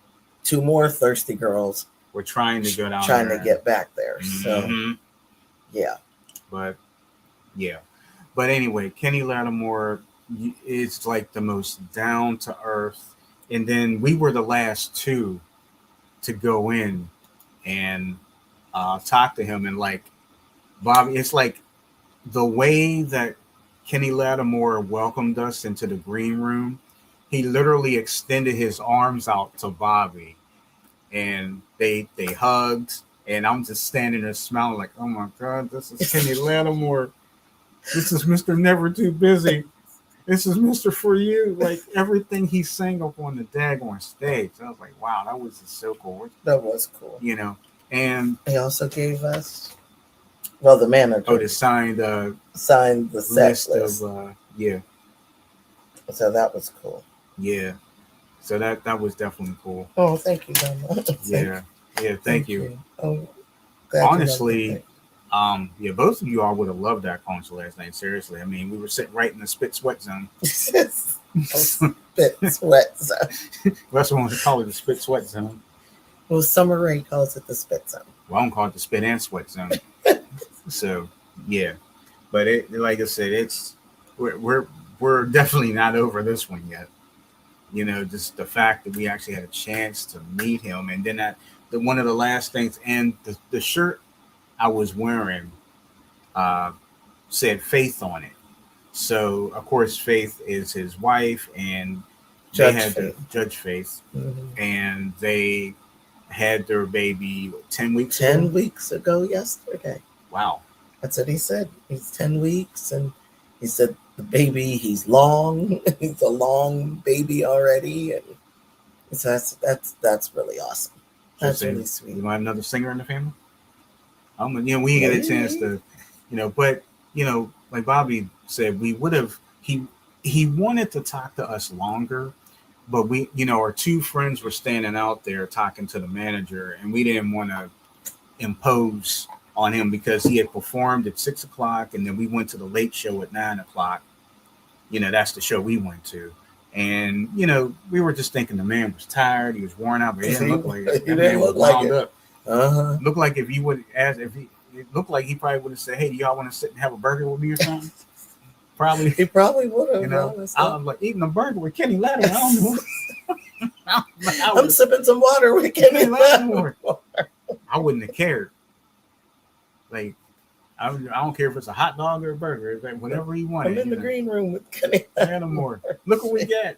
two more thirsty girls were trying to go down to get back there. Mm-hmm. So yeah. But anyway, Kenny Lattimore is like the most down to earth. And then we were the last two to go in and talk to him. And like Bobby, it's like the way that Kenny Lattimore welcomed us into the green room. He literally extended his arms out to Bobby, and they hugged. And I'm just standing there smiling like, "Oh my God, this is Kenny Lattimore. This is Mr. Never Too Busy. This is Mr. For You." Like everything he sang up on the daggone stage. I was like, wow, that was just so cool. That was cool. And he also gave us, the manager. to sign the set list. Yeah. So that was cool. Yeah. So that was definitely cool. Oh, thank you very much. Thank you. Oh, honestly, both of you all would have loved that concert last night. Seriously, I mean, we were sitting right in the spit sweat zone. Spit sweat zone. That's what we call it, the spit sweat zone. Well, Summer Rae calls it the spit zone. Well, I don't call it the spit and sweat zone. So yeah, but like I said, we're definitely not over this one yet. just the fact that we actually had a chance to meet him. And then one of the last things, and the shirt I was wearing uh, said Faith on it. So of course, Faith is his wife, and they Judge had Faith. Judge Faith, Mhm. and they had their baby 10 weeks 10 ago. weeks ago yesterday. Wow. That's what he said. He's 10 weeks, and he said the baby, he's long. He's a long baby already, and so that's really awesome. That's really You sweet. want another singer in the family? We didn't get a chance to, but like Bobby said, we would have. He wanted to talk to us longer, but our two friends were standing out there talking to the manager, and we didn't want to impose on him because he had performed at 6 o'clock, and then we went to the late show at 9 o'clock. That's the show we went to. And we were just thinking the man was tired, he was worn out, but he didn't look like it. That man was wound up. Looked like if you would ask, it looked like he probably would have said, "Hey, do y'all want to sit and have a burger with me or something?" Probably. He probably would have. I was like eating a burger with Kenny Lattimore. I don't know. I'm sipping some water with Kenny Lattimore. I wouldn't have cared. Like, I don't care if it's a hot dog or a burger. It's like whatever he wanted. I'm in the green room with Kenny Lattimore. Look what we got.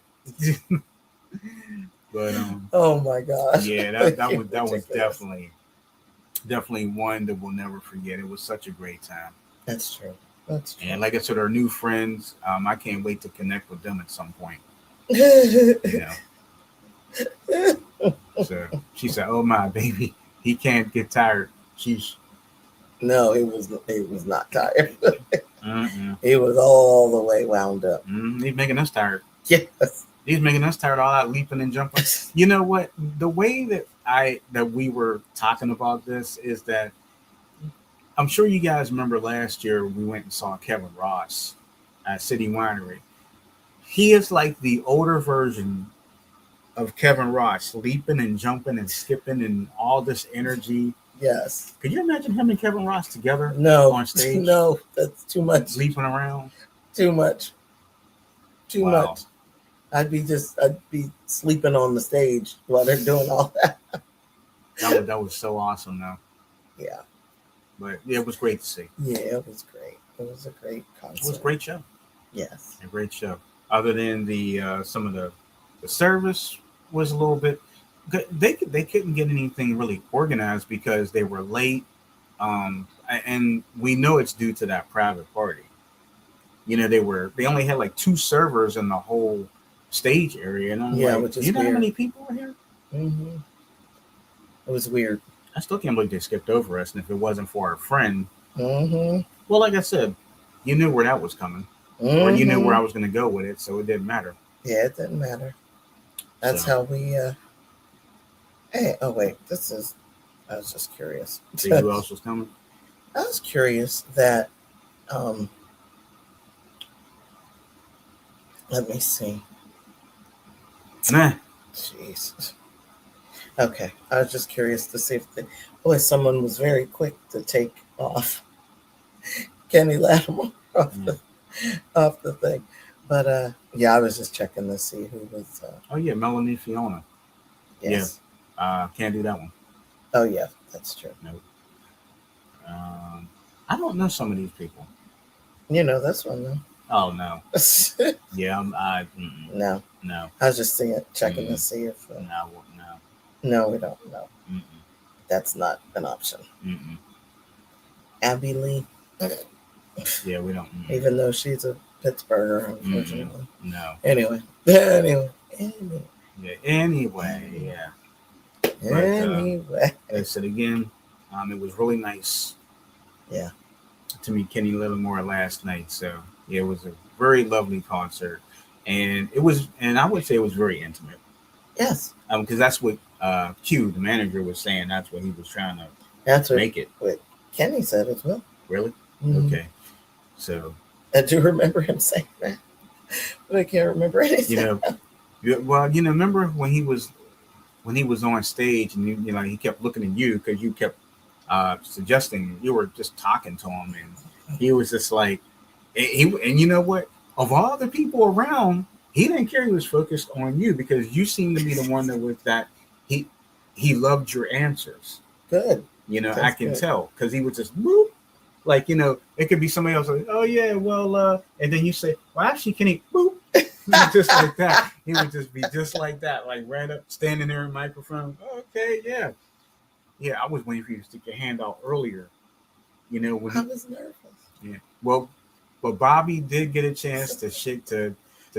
But oh my gosh. Yeah, that was definitely one that we'll never forget. It was such a great time. That's true. That's true. And like I said, our new friends, I can't wait to connect with them at some point. So she said, "Oh my baby, he can't get tired." No, he was not tired. He was all the way wound up. He's making us tired. Yes. He's making us tired all out leaping and jumping. You know what? The way that we were talking about this is that I'm sure you guys remember last year we went and saw Kevin Ross at City Winery. He is like the older version of Kevin Ross, leaping and jumping and skipping and all this energy. Yes. Could you imagine him and Kevin Ross together? No. On stage? No, that's too much. Leaping around? Too much. Too much. I'd be sleeping on the stage while they're doing all that. That was so awesome, though. Yeah. But yeah, it was great to see. Yeah, it was great. It was a great concert. It was a great show. Yes. A great show. Other than the some of the service was a little bit. They couldn't get anything really organized because they were late, and we know it's due to that private party. They only had like 2 servers in the whole stage area, and I'm like, which is you know weird. how many people were here? Mm-hmm. It was weird. I still can't believe they skipped over us, and if it wasn't for our friend, well, like I said, you knew where that was coming, or you knew where I was going to go with it, so it didn't matter. Yeah, it didn't matter. That's how we. Hey, oh wait, I was just curious. See who else was coming? I was curious that. Let me see. Nah. Jeez. Okay, I was just curious to see if someone was very quick to take off Kenny Lattimore off the thing. But I was just checking to see who was. Oh yeah, Melanie Fiona. Yes. Yeah. Can't do that one. Oh yeah, that's true. Nope. I don't know some of these people. You know this one though. Oh no. Yeah, No. No. I was just checking to see if. No. No, we don't know. That's not an option. Abby Lee. Yeah, we don't. Even though she's a Pittsburgher, unfortunately. No. Anyway. Yeah. Anyway. Yeah. Anyway. Like I said again, it was really nice. Yeah. To meet Kenny Lattimore last night. So yeah, it was a very lovely concert, and I would say it was very intimate. Yes. Because that's what Q, the manager, was saying. That's what he was trying to make it. What Kenny said as well. Really? Mm-hmm. Okay. So. I do remember him saying that, but I can't remember anything. Remember when he was on stage and he kept looking at you because you kept suggesting, you were just talking to him, and he was just like, and you know what? Of all the people around, He didn't care. He was focused on you because you seemed to be the one that was that he he loved your answers. Good. I That's can good. tell because he would just boop. Like, it could be somebody else like, oh yeah, well, and then you say, well, actually, can he boop? Just like that. He would just be just like that, like right up, standing there in the microphone. Okay, yeah. Yeah, I was waiting for you to stick your hand out earlier. When I he, was nervous. yeah. Well, but Bobby did get a chance to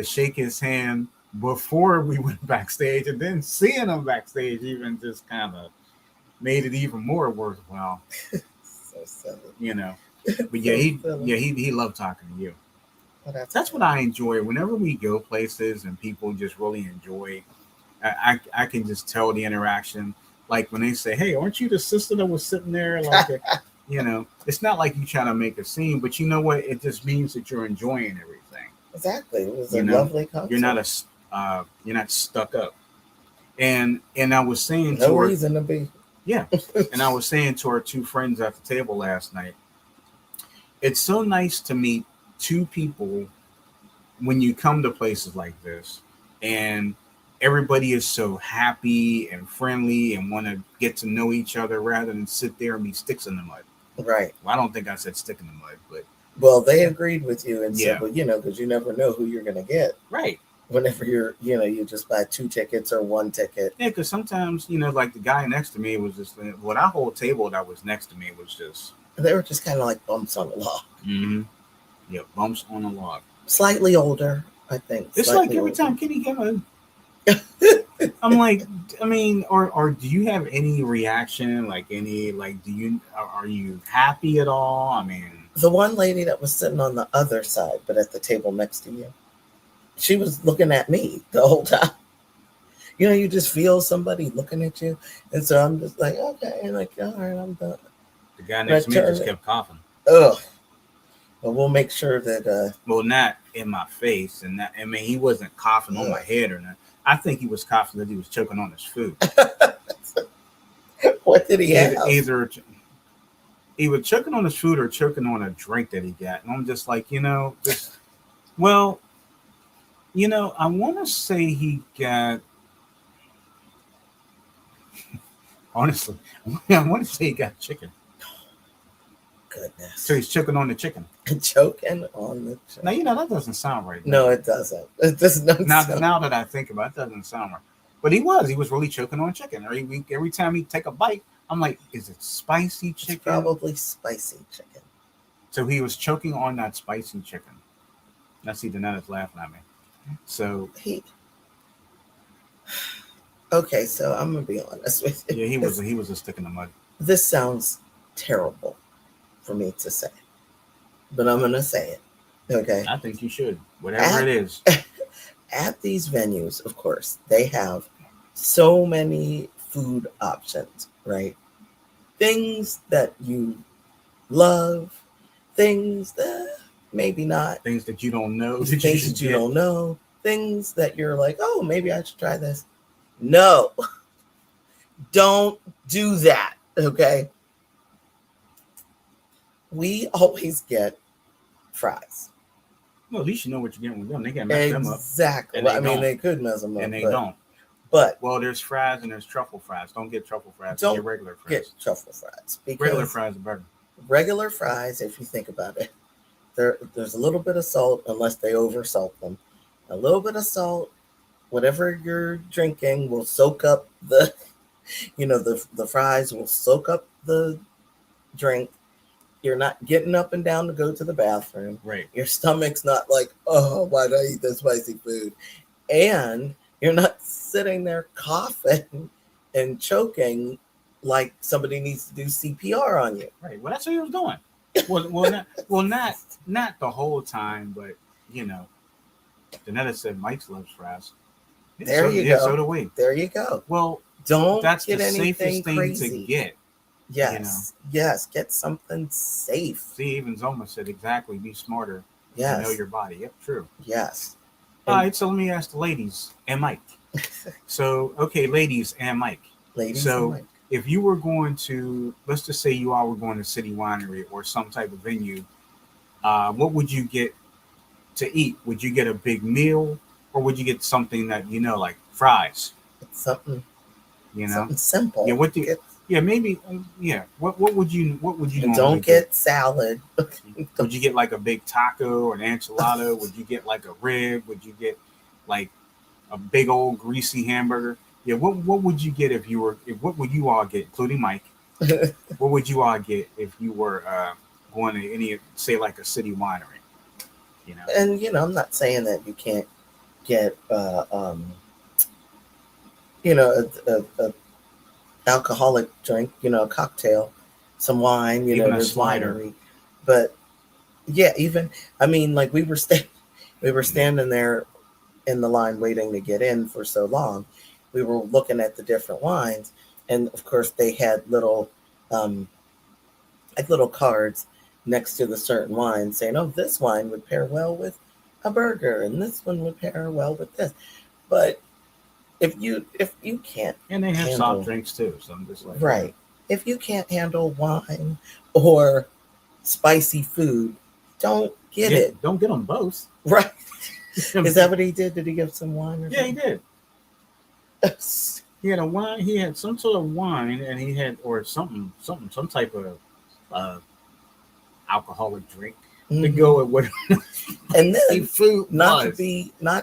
shake his hand before we went backstage, and then seeing him backstage even just kind of made it even more worthwhile. So silly. You know. But yeah, So he silly. yeah he loved talking to you. Well, That's what I enjoy. Whenever we go places and people just really enjoy, I can just tell the interaction. Like when they say, "Hey, aren't you the sister that was sitting there?" It's not like you trying to make a scene, but you know what? It just means that you're enjoying everything. exactly. It was a You know, lovely concert. you're not stuck up. And I was saying No to her, reason to be. yeah, and I was saying to our two friends at the table last night, it's so nice to meet two people when you come to places like this, and everybody is so happy and friendly and want to get to know each other rather than sit there and be sticks in the mud. Right. Well, I don't think I said stick in the mud, but Well, they agreed with you and yeah, said, well, because you never know who you're going to get right. whenever you just buy 2 tickets or 1 ticket. Yeah, because sometimes, like the guy next to me was just, well, that whole table that was next to me was just, They were just kind of like bumps on the log. mm-hmm, yeah, bumps on a log. Slightly older, I think. It's Slightly like every older. time Kenny came in, I'm like, I mean, or do you have any reaction? Like are you happy at all? I mean, The one lady that was sitting on the other side, but at the table next to you, she was looking at me the whole time. You just feel somebody looking at you. And so I'm just like, okay. And like, all right, I'm done. the guy next to me just kept coughing. Ugh. But we'll make sure that. Well, not in my face. And that, I mean, he wasn't coughing on my head or nothing. I think he was coughing because he was choking on his food. What did he have? Either he was choking on his food or choking on a drink that he got. And I'm just like, well, I want to say he got, honestly, I want to say he got chicken. Goodness. So he's choking on the chicken. Choking on the chicken. Now, that doesn't sound right. No, it doesn't. It does not Now that I think about it, it doesn't sound right. But he was really choking on chicken. Every time he take a bite, I'm like, is it spicy chicken? It's probably spicy chicken. So he was choking on that spicy chicken. I see Danetta's laughing at me. So okay, so I'm gonna be honest with you. Yeah, he was a stick in the mud. This sounds terrible for me to say, but I'm gonna say it. Okay. I think you should, whatever it is. At these venues, of course, they have so many food options, right? Things that you love, things that maybe not, things that you don't know, things that you don't know, things that you're like, oh, maybe I should try this. No, don't do that. Okay. We always get fries. Well, at least you know what you're getting with them. They can mess them up. Exactly. Well, I mean, they could mess them up. And they don't. But well, there's fries and there's truffle fries. Don't get truffle fries. Get regular fries. Get truffle fries. Regular fries are better. Regular fries, if you think about it, there's a little bit of salt, unless they oversalt them. A little bit of salt, whatever you're drinking will soak up the fries will soak up the drink. You're not getting up and down to go to the bathroom. Right. Your stomach's not like, oh, why did I eat this spicy food? And you're not sitting there coughing and choking like somebody needs to do CPR on you. Right. Well, that's what he was doing. Not the whole time, but Danetta said Mike's loves fries. There you go. So do we. There you go. Well, don't that's get the safest thing crazy to get. Yes. Yes. Get something safe. See, even Zoma said exactly. Be smarter. Yes. Know your body. Yep. True. Yes. All right. So let me ask the ladies and Mike. So, okay, ladies and Mike. Ladies so and Mike. If you were going to, let's just say you all were going to City Winery or some type of venue, what would you get to eat? Would you get a big meal or would you get something that like fries? It's something You know, something simple. yeah. What do? Yeah, maybe. Yeah. What would you And normally don't get salad. Would you get like a big taco or an enchilada? Would you get like a rib? Would you get like a big old greasy hamburger? Yeah. What would you get if you were? What would you all get, including Mike? What would you all get if you were going to any, say, like a city winery? You know. And I'm not saying that you can't get a alcoholic drink, a cocktail, some wine, Even a there's slider. winery. But yeah, even I mean, like we were standing there in the line waiting to get in for so long. We were looking at the different wines, and of course they had um little cards next to the certain wine saying, "Oh, this wine would pair well with a burger, and this one would pair well with this." But if you can't And they have handle soft drinks too, so I'm just like, right, if you can't handle wine or spicy food, don't get it. Don't get them both. Right? Is that what he did? Did he give some wine? Or Yeah, he something? did. He had a wine. He had some sort of wine, and he had or some type of uh, alcoholic drink to go with what And then food not was.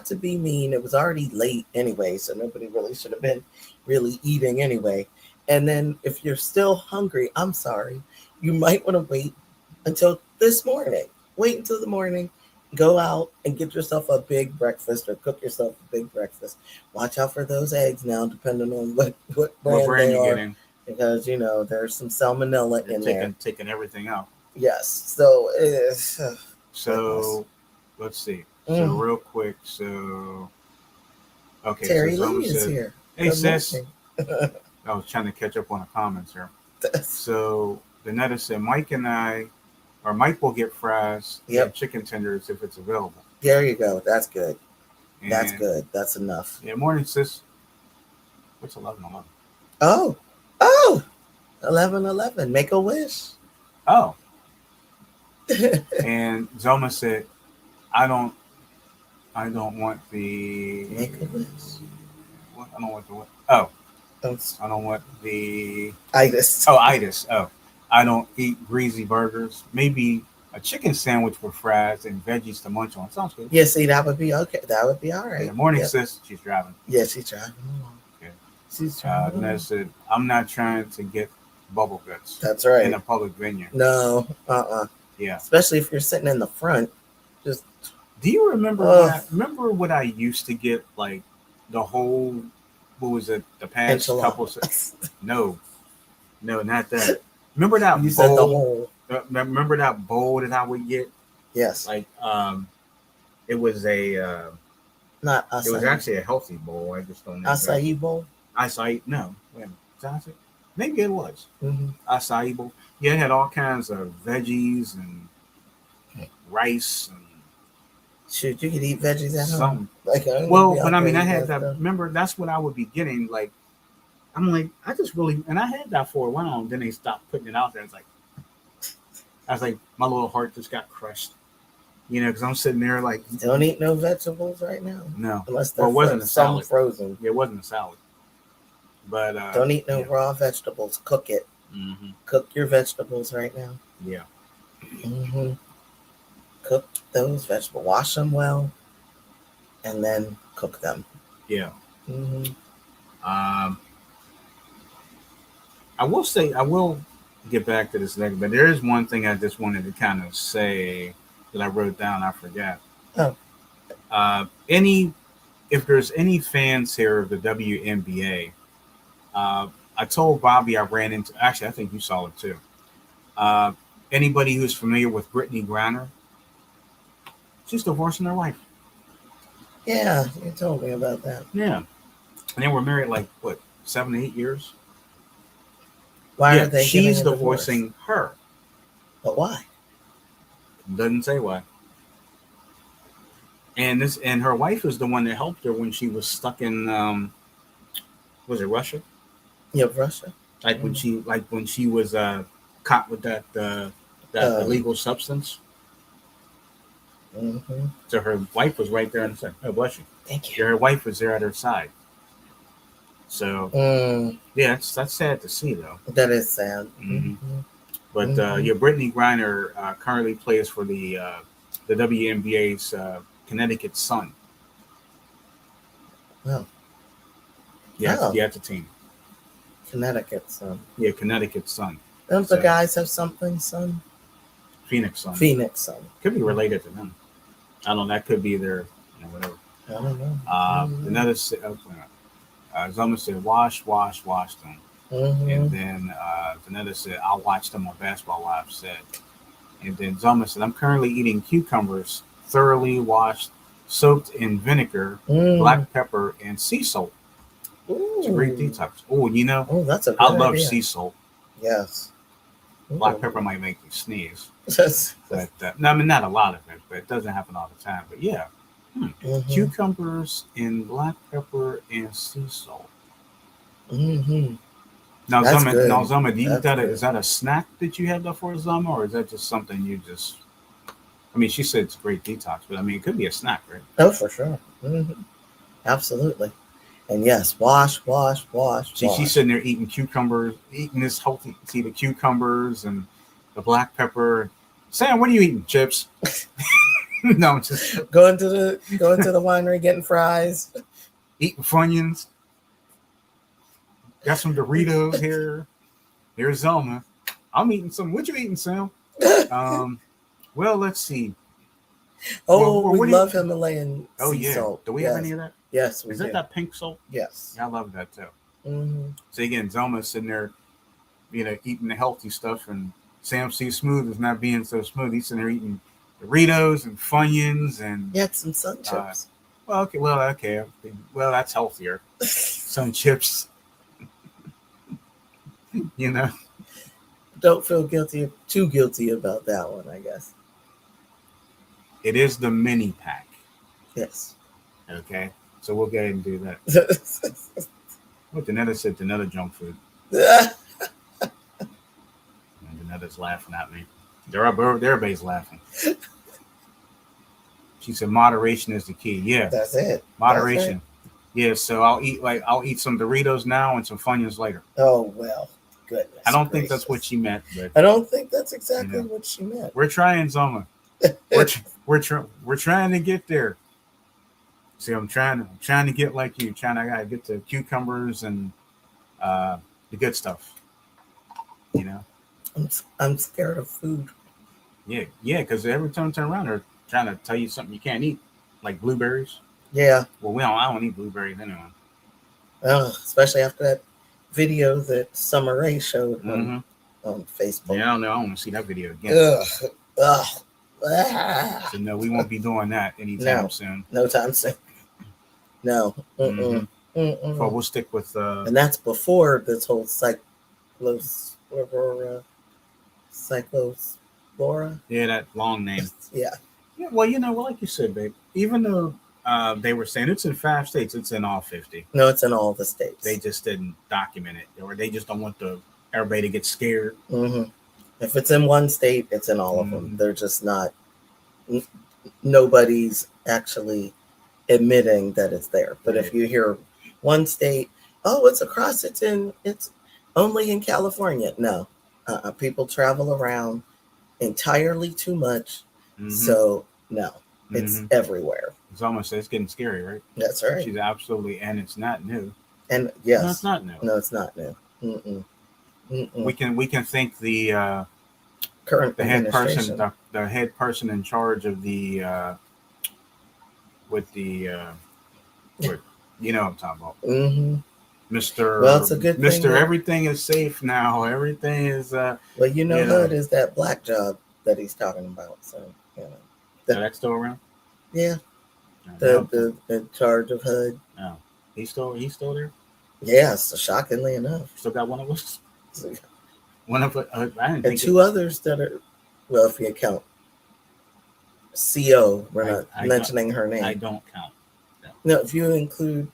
to be mean, it was already late anyway, so nobody really should have been really eating anyway. And then if you're still hungry, I'm sorry, you might want to wait until this morning. Wait until the morning, go out and get yourself a big breakfast or cook yourself a big breakfast. Watch out for those eggs now, depending on what brand they you're are, getting. because there's some salmonella in there. Taking everything out. Yes, so so let's see. So real quick, so okay. Terry so Lee is said, here. Hey sis, I was trying to catch up on the comments here. So Danetta said Mike will get fries and chicken tenders if it's available. There you go. That's good. And that's good. That's enough. Yeah, morning sis. What's 11:11? Oh, 11:11. Make a wish. Oh. And Zoma said, I don't want the Make a wish. What? I don't want the what? Oh. I don't want the itis. Oh, itis. Oh. I don't eat greasy burgers. Maybe a chicken sandwich with fries and veggies to munch on. Sounds good. Yeah, see, that would be okay. That would be all right. Yeah, morning, sis. She's driving. Yeah, she's driving. Okay. She's driving. And I said, I'm not trying to get bubble guts. That's right. In a public venue. No. Yeah. Especially if you're sitting in the front. Just. Do you remember? What I used to get? Like the whole. What was it? The past couple. No, not that. Remember that you bowl? Said the whole. Remember that bowl that I would get? Yes. Like it was a. Not acai. It was actually a healthy bowl. I just don't know. Acai bowl. Acai? No. Wait a minute. Maybe it was. Mm-hmm. Acai bowl. Yeah, it had all kinds of veggies and rice and. Shoot, you could eat veggies at home. Like, but I mean, I had that. Remember, that's what I would be getting. Like, I'm like, I just really, and I had that for a while, and then they stopped putting it out there. It's like, I was like, my little heart just got crushed, because I'm sitting there like, don't eat no vegetables right now. No, unless they're wasn't a salad. Frozen. It wasn't a salad. But don't eat no raw vegetables. Cook it. Mm-hmm. Cook your vegetables right now. Yeah. Mm-hmm. Cook those vegetables. Wash them well, and then cook them. Yeah. Mm-hmm. I will get back to this later, but there is one thing I just wanted to kind of say that I wrote down. I forgot. Oh. If there's any fans here of the WNBA, I told Bobby I ran into. Actually, I think you saw it too. Anybody who's familiar with Brittany Griner, she's divorcing her wife. Yeah, you told me about that. Yeah, and they were married like what 7 to 8 years. Why are they? She's divorcing her. But why? Doesn't say why. And her wife is the one that helped her when she was stuck in was it Russia? Yeah, Russia. Like when she was caught with that illegal substance. Mm-hmm. So her wife was right there on the side. Oh, bless you. Thank Yeah, her wife was there at her side. So yeah, that's sad to see though. That is sad. Mm-hmm. Mm-hmm. But Mm-hmm. yeah, Brittany Griner currently plays for the WNBA's Connecticut Sun. Oh. Yeah, Oh. yeah, it's a team. Connecticut Sun. Yeah, Connecticut Sun. Don't the So guys have something, Sun? Phoenix Sun Phoenix Sun. could be related to them. I don't know. That could be their, whatever. I don't know. Another Zoma said, wash them. Mm-hmm. And then Vanetta said, I'll watch them on Basketball Live said. And then Zoma said, I'm currently eating cucumbers, thoroughly washed, soaked in vinegar, black pepper, and sea salt. It's a great detox. Oh, Oh, that's a good I love idea. sea salt. Yes. Black pepper might make you sneeze. Yes. But no, I mean, not a lot of it, but it doesn't happen all the time. But yeah, cucumbers and black pepper and sea salt. Mm-hmm. Now, That's Zuma, good. now, Zuma, do you eat that? Good. Is that a snack that you have that for Zuma, or is that just something you just? I mean, she said it's a great detox, but I mean, it could be a snack, right? Oh, for sure. Mm-hmm. Absolutely. And yes, wash. See, she's sitting there eating cucumbers, eating this healthy. See the cucumbers and the black pepper. Sam, what are you eating? Chips? No, I'm just going to the winery, getting fries, eating Funyuns. Got some Doritos here. Here's Zelma. I'm eating some. What you eating, Sam? Well, let's see. We love Himalayan sea salt. Do we have any of that? Yes, we Is do. that that pink salt? Yes. Yeah, I love that too. Mm-hmm. So again, Zelma's sitting there, eating the healthy stuff, and Sam C. Smooth is not being so smooth. He's sitting there eating Doritos and Funyuns and some sun chips. Okay. Well, that's healthier. Sun chips. Don't feel too guilty about that one, I guess. It is the mini pack. Yes. Okay. So we'll go ahead and do that. What Danetta said, Danetta junk food. And Danetta's laughing at me. Everybody's laughing. She said moderation is the key. Yeah. That's it. Moderation. That's it. Yeah, so I'll eat some Doritos now and some Funyuns later. Oh well, goodness. I don't think that's what she meant, but I don't think that's exactly what she meant. We're trying, Zoma. We're trying to get there. See, I'm trying to get like you. I gotta get the cucumbers and the good stuff. I'm scared of food. Yeah, because every time I turn around, they're trying to tell you something you can't eat, like blueberries. Yeah. Well, I don't eat blueberries anyway. Especially after that video that Summer Rae showed on Facebook. Yeah, I don't know. I want to see that video again. Ugh. So no, we won't be doing that anytime soon. No time soon. No. But we'll stick with. And that's before this whole cyclospora. Yeah, that long name. Yeah. Well, like you said, babe. Even though they were saying it's in 5 states, it's in all 50. No, it's in all the states. They just didn't document it, or they just don't want everybody to get scared. Mm-hmm. If it's in one state, it's in all of them. They're just not. Nobody's actually admitting that it's there. But if you hear one state, it's across. It's only in California. No, people travel around entirely too much. So no, it's everywhere. It's almost it's getting scary, right? That's right. She's absolutely, and it's not new. And yes, no, it's not new. No, it's not new. We can thank the current head person, the head person in charge of the what I'm talking about. Mr. Well, it's a good Mr. thing. Everything is safe now. Everything is. Hood is that black job that he's talking about. So that's still around. Yeah, the in charge of HUD. Oh, he's still there. Yes, shockingly enough, still got one of us. One of it. I didn't and two others that are. Well, if you count CO, we're not mentioning her name. I don't count. No, if you include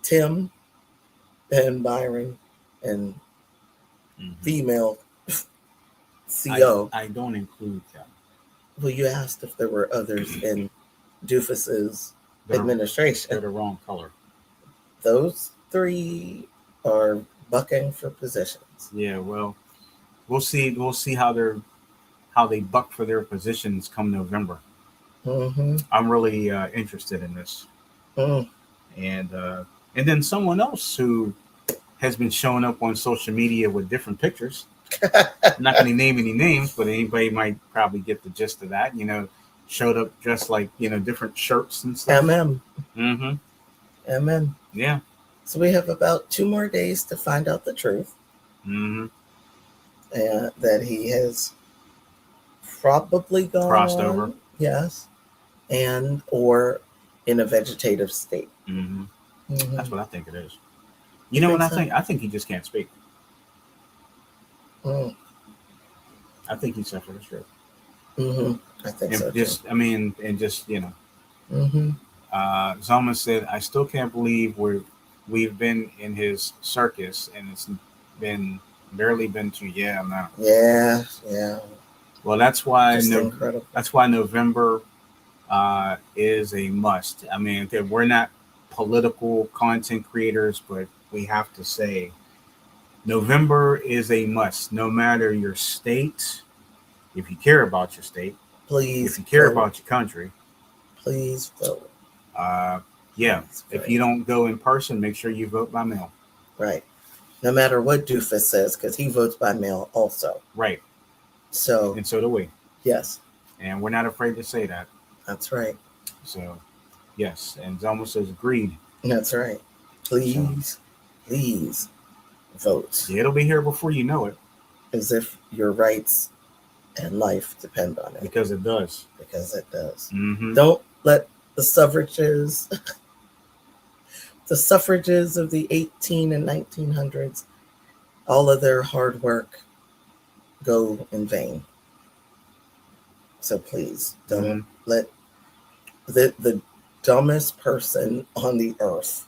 Tim and Byron and female CO. I don't include them. Well, you asked if there were others in Doofus's They're administration. the wrong color. Those three are bucking for positions. Yeah, well, we'll see. We'll see how they buck for their positions come November. Mm-hmm. I'm really interested in this, Mm. and then someone else who has been showing up on social media with different pictures. I'm not going to name any names, but anybody might probably get the gist of that. Showed up dressed like different shirts and stuff. MM. Mm-hmm. MM. Yeah. So we have about 2 more days to find out the truth. Mm-hmm. That he has probably gone Crossed on, over. yes, and or in a vegetative state. Mm-hmm. Mm-hmm. That's what I think it is. You know what I think? I think he just can't speak. Mm. I think he suffered a stroke. Mm-hmm. I think and so just, too. I mean, and just Mm-hmm. Zalman said, "I still can't believe we've been in his circus, and it's been barely been to no." Yeah. Well, that's why Incredible. that's why November is a must. I mean, we're not political content creators, but we have to say November is a must. No matter your state, if you care about your state, Please, if you care vote. about your country, please vote. Yeah. Please If vote. you don't go in person, make sure you vote by mail. Right. No matter what Doofus says, because he votes by mail also. Right. So. And so do we. Yes. And we're not afraid to say that. That's right. So, yes. And Zelma says agreed. That's right. Please, please vote. Yeah, it'll be here before you know it. As if your rights and life depend on it. Because it does. Because it does. Mm-hmm. Don't let the suffrages of the 18 and 1900s, all of their hard work go in vain. So please don't let the dumbest person on the earth,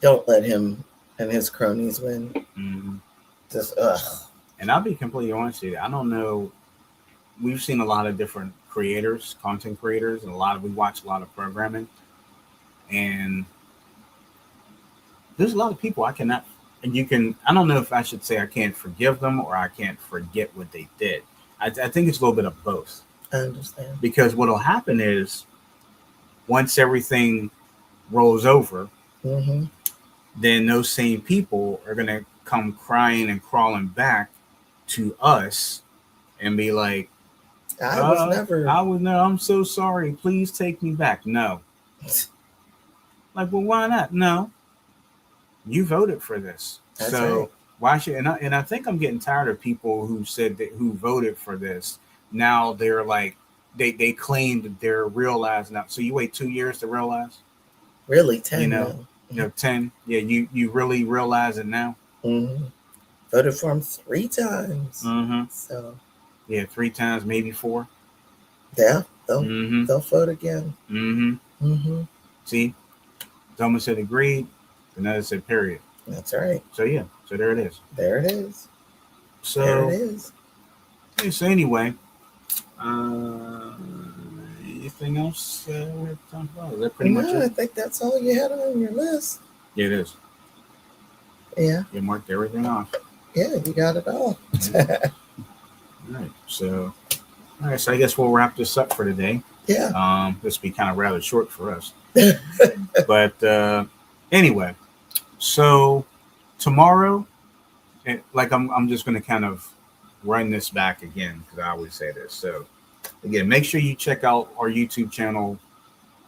don't let him and his cronies win. Mm-hmm. Just And I'll be completely honest with you. I don't know. We've seen a lot of different creators, content creators, and we watch a lot of programming. And there's a lot of people I cannot, and I don't know if I should say I can't forgive them or I can't forget what they did. I think it's a little bit of both. I understand. Because what will happen is once everything rolls over, mm-hmm. then those same people are going to come crying and crawling back to us and be like, I'm so sorry. Please take me back. No. Like, well, why not? No. You voted for this. That's so right. Why should, and I think I'm getting tired of people who said that, who voted for this. Now they're like, they claim that they're realized now. So you wait 2 years to realize? Really, 10 now. 10. Yeah, you really realize it now? Mm-hmm. Voted for him 3 times. Mm-hmm. So. Yeah, 3 times, maybe 4. Yeah, they'll vote again. Mm-hmm. Mm-hmm. See? Someone said agreed, another said period. That's right. So yeah, so there it is. There it is. So there it is. Yeah, so anyway, anything else we have to talk about? Is that pretty much it? I think that's all you had on your list. Yeah, it is. Yeah. You marked everything off. Yeah, you got it all. Yeah. All right. So I guess we'll wrap this up for today. Yeah. This will be kind of rather short for us. But anyway, so tomorrow, like I'm just going to kind of run this back again because I always say this. So again, make sure you check out our YouTube channel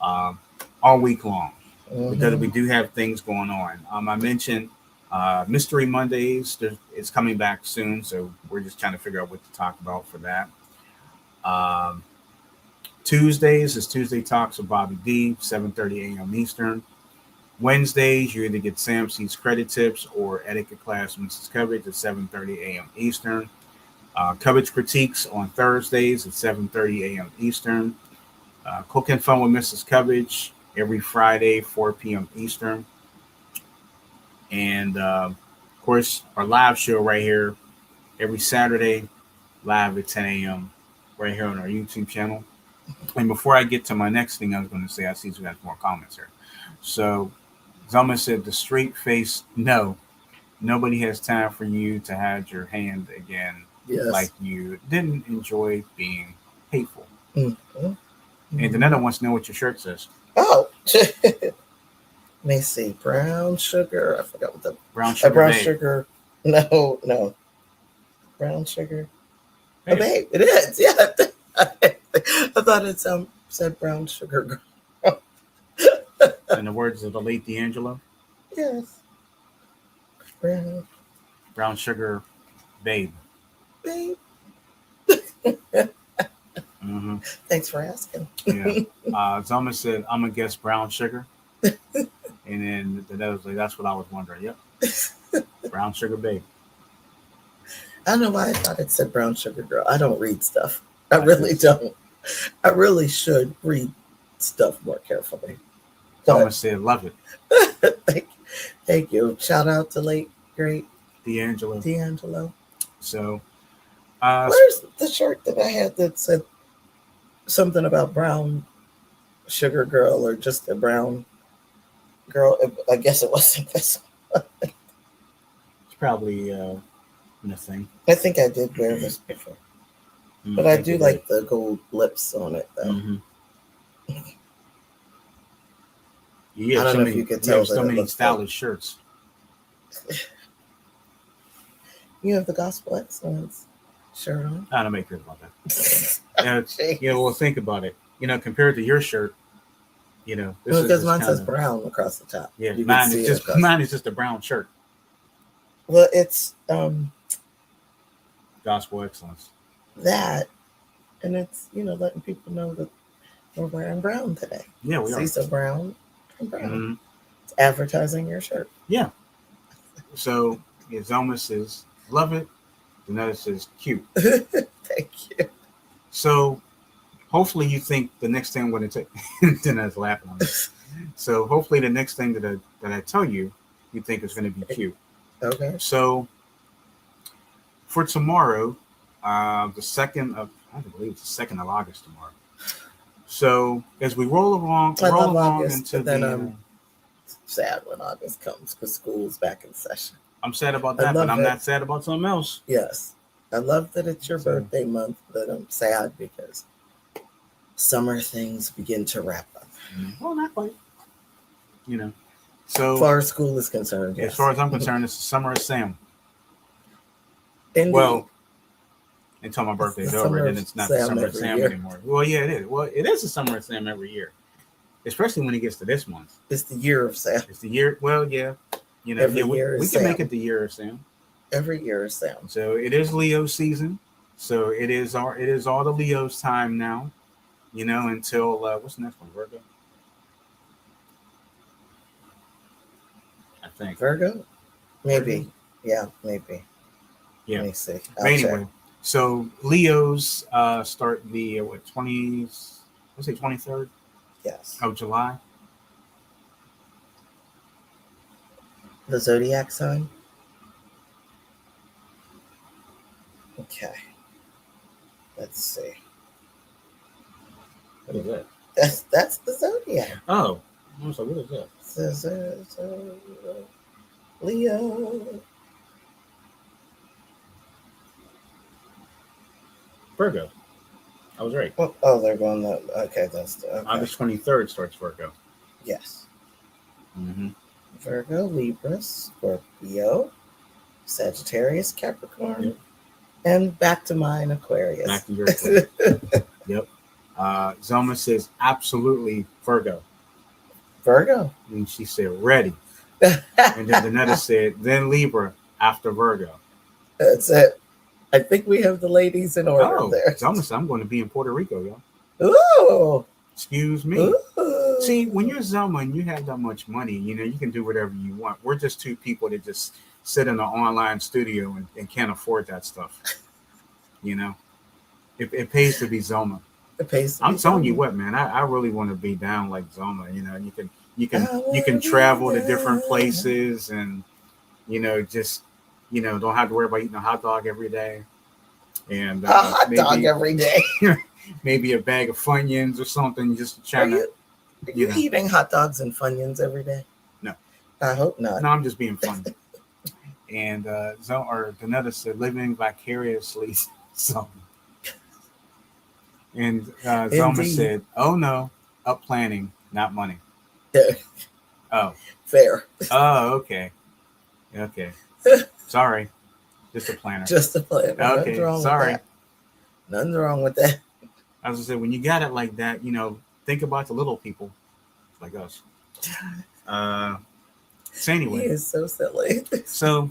all week long because we do have things going on. I mentioned Mystery Mondays. It's coming back soon, so we're just trying to figure out what to talk about for that. Tuesdays is Tuesday Talks with Bobby D, 7:30 a.m. Eastern. Wednesdays, you either get Sam C's Credit Tips or Etiquette Class Mrs. Coverage at 7:30 a.m. Eastern. Coverage Critiques on Thursdays at 7:30 a.m. Eastern. Cooking Fun with Mrs. Coverage every Friday, 4 p.m. Eastern. And, of course, our live show right here every Saturday, live at 10 a.m. right here on our YouTube channel. And before I get to my next thing I was going to say, I see we got more comments here. So Zoma said the straight face, no, nobody has time for you to hide your hand again, Yes. like you didn't enjoy being hateful. Mm-hmm. And another wants to know what your shirt says. Oh, let me see. Brown sugar. I forgot what the Brown sugar. brown babe. sugar. No. Brown sugar. Babe. Oh, babe, it is. Yeah. I thought it said brown sugar girl. In the words of the late D'Angelo. Yes. Brown sugar, babe. Babe. Mm-hmm. Thanks for asking. Yeah. Zoma said, I'm going to guess brown sugar. And then that was like, that's what I was wondering. Yep. Brown sugar, babe. I don't know why I thought it said brown sugar girl. I don't read stuff. I really don't. I really should read stuff more carefully. Zoma said, love it. Thank you. Shout out to late, great D'Angelo. So, where's the shirt that I had that said something about brown sugar girl or just a brown girl? I guess it wasn't this one. It's probably in a thing. I think I did wear this before. But I do like the gold lips on it, though. Mm-hmm. Yeah, I don't know if you could tell. So many stylish shirts. You have the Gospel Excellence shirt on. I don't make it about that. Well, think about it. Compared to your shirt, this because mine says brown across the top. Yeah, mine is just a brown shirt. Well, it's Gospel Excellence. That, and it's letting people know that we're wearing brown today. Yeah, we are. So brown and brown. Mm-hmm. It's advertising your shirt. Yeah. So Zoma says love it. Another says cute. Thank you. So hopefully you think the next thing I'm going to take. Then I was laughing on this. So hopefully the next thing that I tell you think is going to be cute. Okay. So for tomorrow. The 2nd of August tomorrow. So as we roll along into I'm sad when August comes because school's back in session. I'm sad about that, but I'm not sad about something else. Yes, I love that it's your birthday month, but I'm sad because summer things begin to wrap up. Well, not quite. So as far as school is concerned, as far as I'm concerned, it's the summer of Sam. Indeed. Well. Until my birthday's over, then it's not the summer of Sam anymore. Well, yeah, it is. Well, it is the summer of Sam every year, especially when it gets to this month. It's the year of Sam. It's the year. Well, yeah, we can make it the year of Sam. Every year is Sam. So it is Leo season. So it is all the Leo's time now. Until what's the next one? Virgo. I think Virgo. Maybe. Yeah, maybe. Yeah. Let me see. Anyway. Check. So Leos start the 23rd? Yes. Of July. The zodiac sign. Okay. Let's see. What is that? That's the zodiac. Oh. So what is that? Leo. Virgo. I was right. Oh, they're going that. Okay, that's okay. August 23rd starts Virgo. Yes. Mm-hmm. Virgo, Libra, Scorpio, Sagittarius, Capricorn, and back to mine, Aquarius. Back to your Aquarius. Yep. Zoma says absolutely Virgo. Virgo. And she said ready. And then Danetta said then Libra after Virgo. That's it. I think we have the ladies in order there. I'm going to be in Puerto Rico, y'all. Ooh. Excuse me. Ooh. See, when you're Zelma and you have that much money, you can do whatever you want. We're just two people that just sit in an online studio and can't afford that stuff. It pays to be Zelma. It pays. I'm telling you what, man. I really want to be down like Zelma. You can travel to different places and don't have to worry about eating a hot dog every day. and A hot dog maybe every day. maybe a bag of Funyuns or something, just Are trying to. you eating hot dogs and Funyuns every day? No. I hope not. No, I'm just being funny. And Donetta said, living vicariously. So, and Zelma Indeed. said, oh no, up planning, not money. Oh. Fair. Oh, okay. Okay. Sorry. Just a planner. Just a planner. Okay. Nothing's wrong Sorry. with that. Nothing's wrong with that. As I said, when you got it like that, think about the little people like us. So anyway. He is so silly. So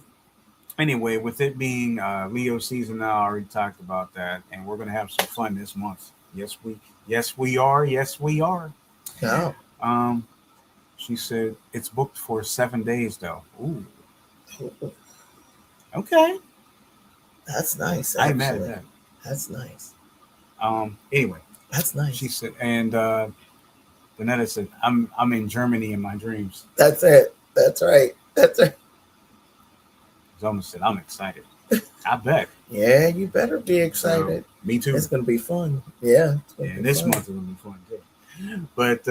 anyway, with it being Leo season now, I already talked about that, and we're gonna have some fun this month. Yes, we are. Yes, we are. No. She said it's booked for 7 days though. Ooh. Okay. That's nice. I ain't mad at that. That's nice. Anyway. That's nice. She said, and Donetta said, I'm in Germany in my dreams. That's it. That's right. That's right. Zoma said, I'm excited. I bet. Yeah, you better be excited. So, me too. It's gonna be fun. Yeah. And this month is gonna be fun too. But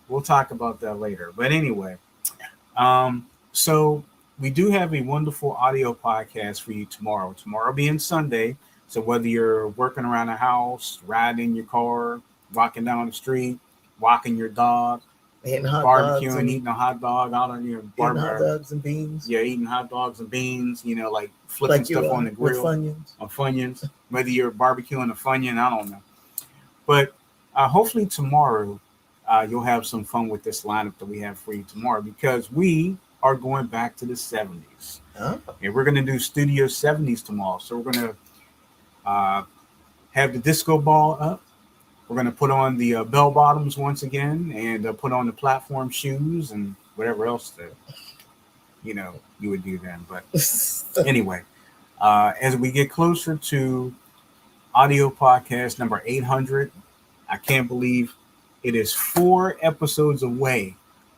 we'll talk about that later. But anyway, so we do have a wonderful audio podcast for you tomorrow. Tomorrow being Sunday. So whether you're working around the house, riding in your car, walking down the street, walking your dog, barbecuing, eating a hot dog out on your barbecue, hot dogs and beans. Yeah, eating hot dogs and beans. Like flipping stuff on the grill, on Funyuns. Whether you're barbecuing a Funyun, I don't know. But hopefully tomorrow you'll have some fun with this lineup that we have for you tomorrow, because we are going back to the 70s. Oh. And we're going to do Studio 70s tomorrow. So we're going to have the disco ball up. We're going to put on the bell bottoms once again, and put on the platform shoes and whatever else that you would do then. But anyway, as we get closer to audio podcast number 800, I can't believe it is 4 episodes away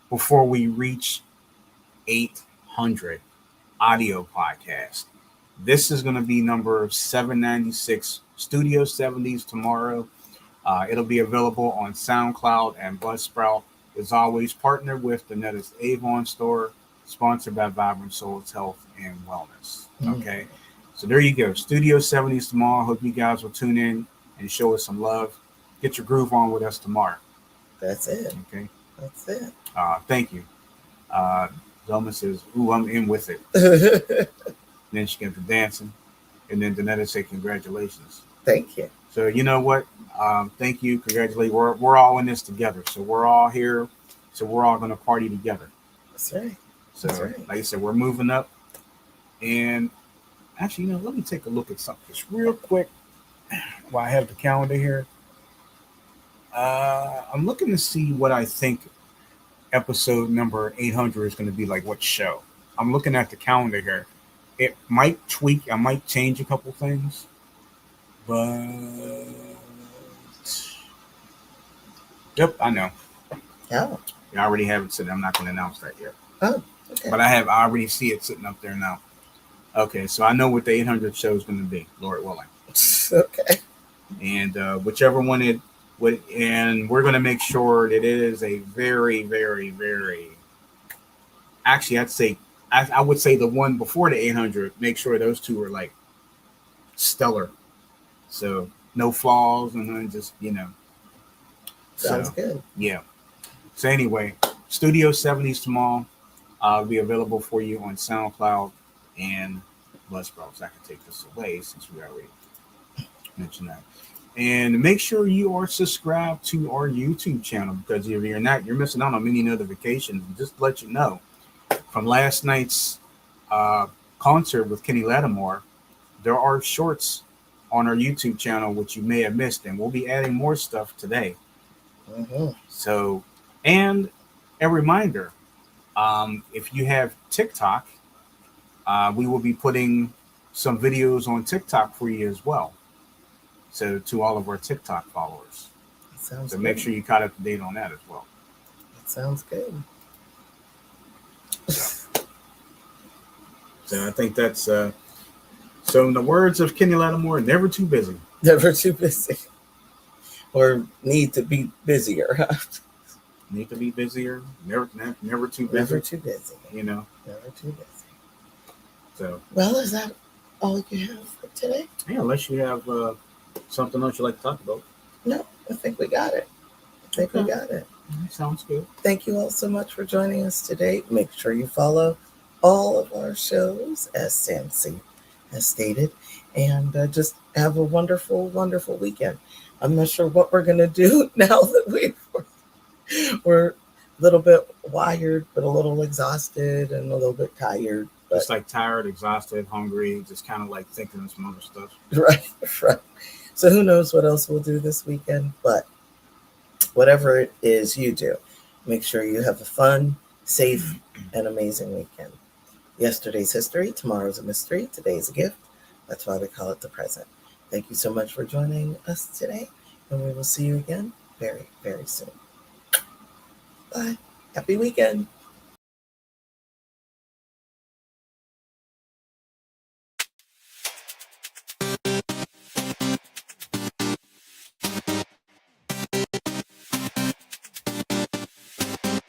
before we reach 800 audio podcast. This is going to be number 796, Studio 70s tomorrow. It'll be available on SoundCloud and Buzzsprout. As always, partnered with the Netta's Avon store, sponsored by Vibrant Souls Health and Wellness. Okay, so there you go. Studio 70s tomorrow. Hope you guys will tune in and show us some love. Get your groove on with us tomorrow. That's it. Okay. That's it. Thank you. Zelma says, ooh, I'm in with it. Then she got to dancing. And then Donetta said, congratulations. Thank you. So you know what? Thank you. Congratulations. We're all in this together. So we're all here. So we're all going to party together. That's right. So like I said, we're moving up. And actually, let me take a look at something just real quick while I have the calendar here. I'm looking to see what I think episode number 800 is going to be like. What show? I'm looking at the calendar here. It might tweak. I might change a couple things. But yep, I know. Oh. I already have it sitting. I'm not going to announce that yet. Oh, okay. But I already see it sitting up there now. Okay, so I know what the 800 show is going to be, Lord willing. Okay. And whichever one it would, and we're going to make sure that it is a very, very, very. Actually, I would say the one before the 800. Make sure those two are like stellar. So no flaws, and then just Sounds good. Yeah. So anyway, Studio 70s tomorrow will be available for you on SoundCloud and Buzzsprout. So I can take this away since we already mentioned that. And make sure you are subscribed to our YouTube channel, because if you're not, you're missing out on many notifications. And just to let you know, from last night's concert with Kenny Lattimore, there are shorts on our YouTube channel which you may have missed, and we'll be adding more stuff today. Mm-hmm. So, and a reminder, if you have TikTok, we will be putting some videos on TikTok for you as well. So to all of our TikTok followers. Sounds so good. Make sure you caught up to date on that as well. That sounds good. So I think that's so So, in the words of Kenny Lattimore, never too busy. Never too busy. Or need to be busier. Need to be busier. Never too busy. Never too busy. You know. Never too busy. So. Well, is that all you have for today? Yeah, unless you have something else you'd like to talk about. No, I think we got it. We got it. Sounds good. Thank you all so much for joining us today. Make sure you follow all of our shows, as Samcy has stated, and just have a wonderful, wonderful weekend. I'm not sure what we're going to do now that we're a little bit wired, but a little exhausted and a little bit tired. But, just like tired, exhausted, hungry, just kind of like thinking of some other stuff. Right. So who knows what else we'll do this weekend, but whatever it is you do, make sure you have a fun, safe, and amazing weekend. Yesterday's history, tomorrow's a mystery, today's a gift. That's why we call it the present. Thank you so much for joining us today, and we will see you again very, very soon. Bye. Happy weekend.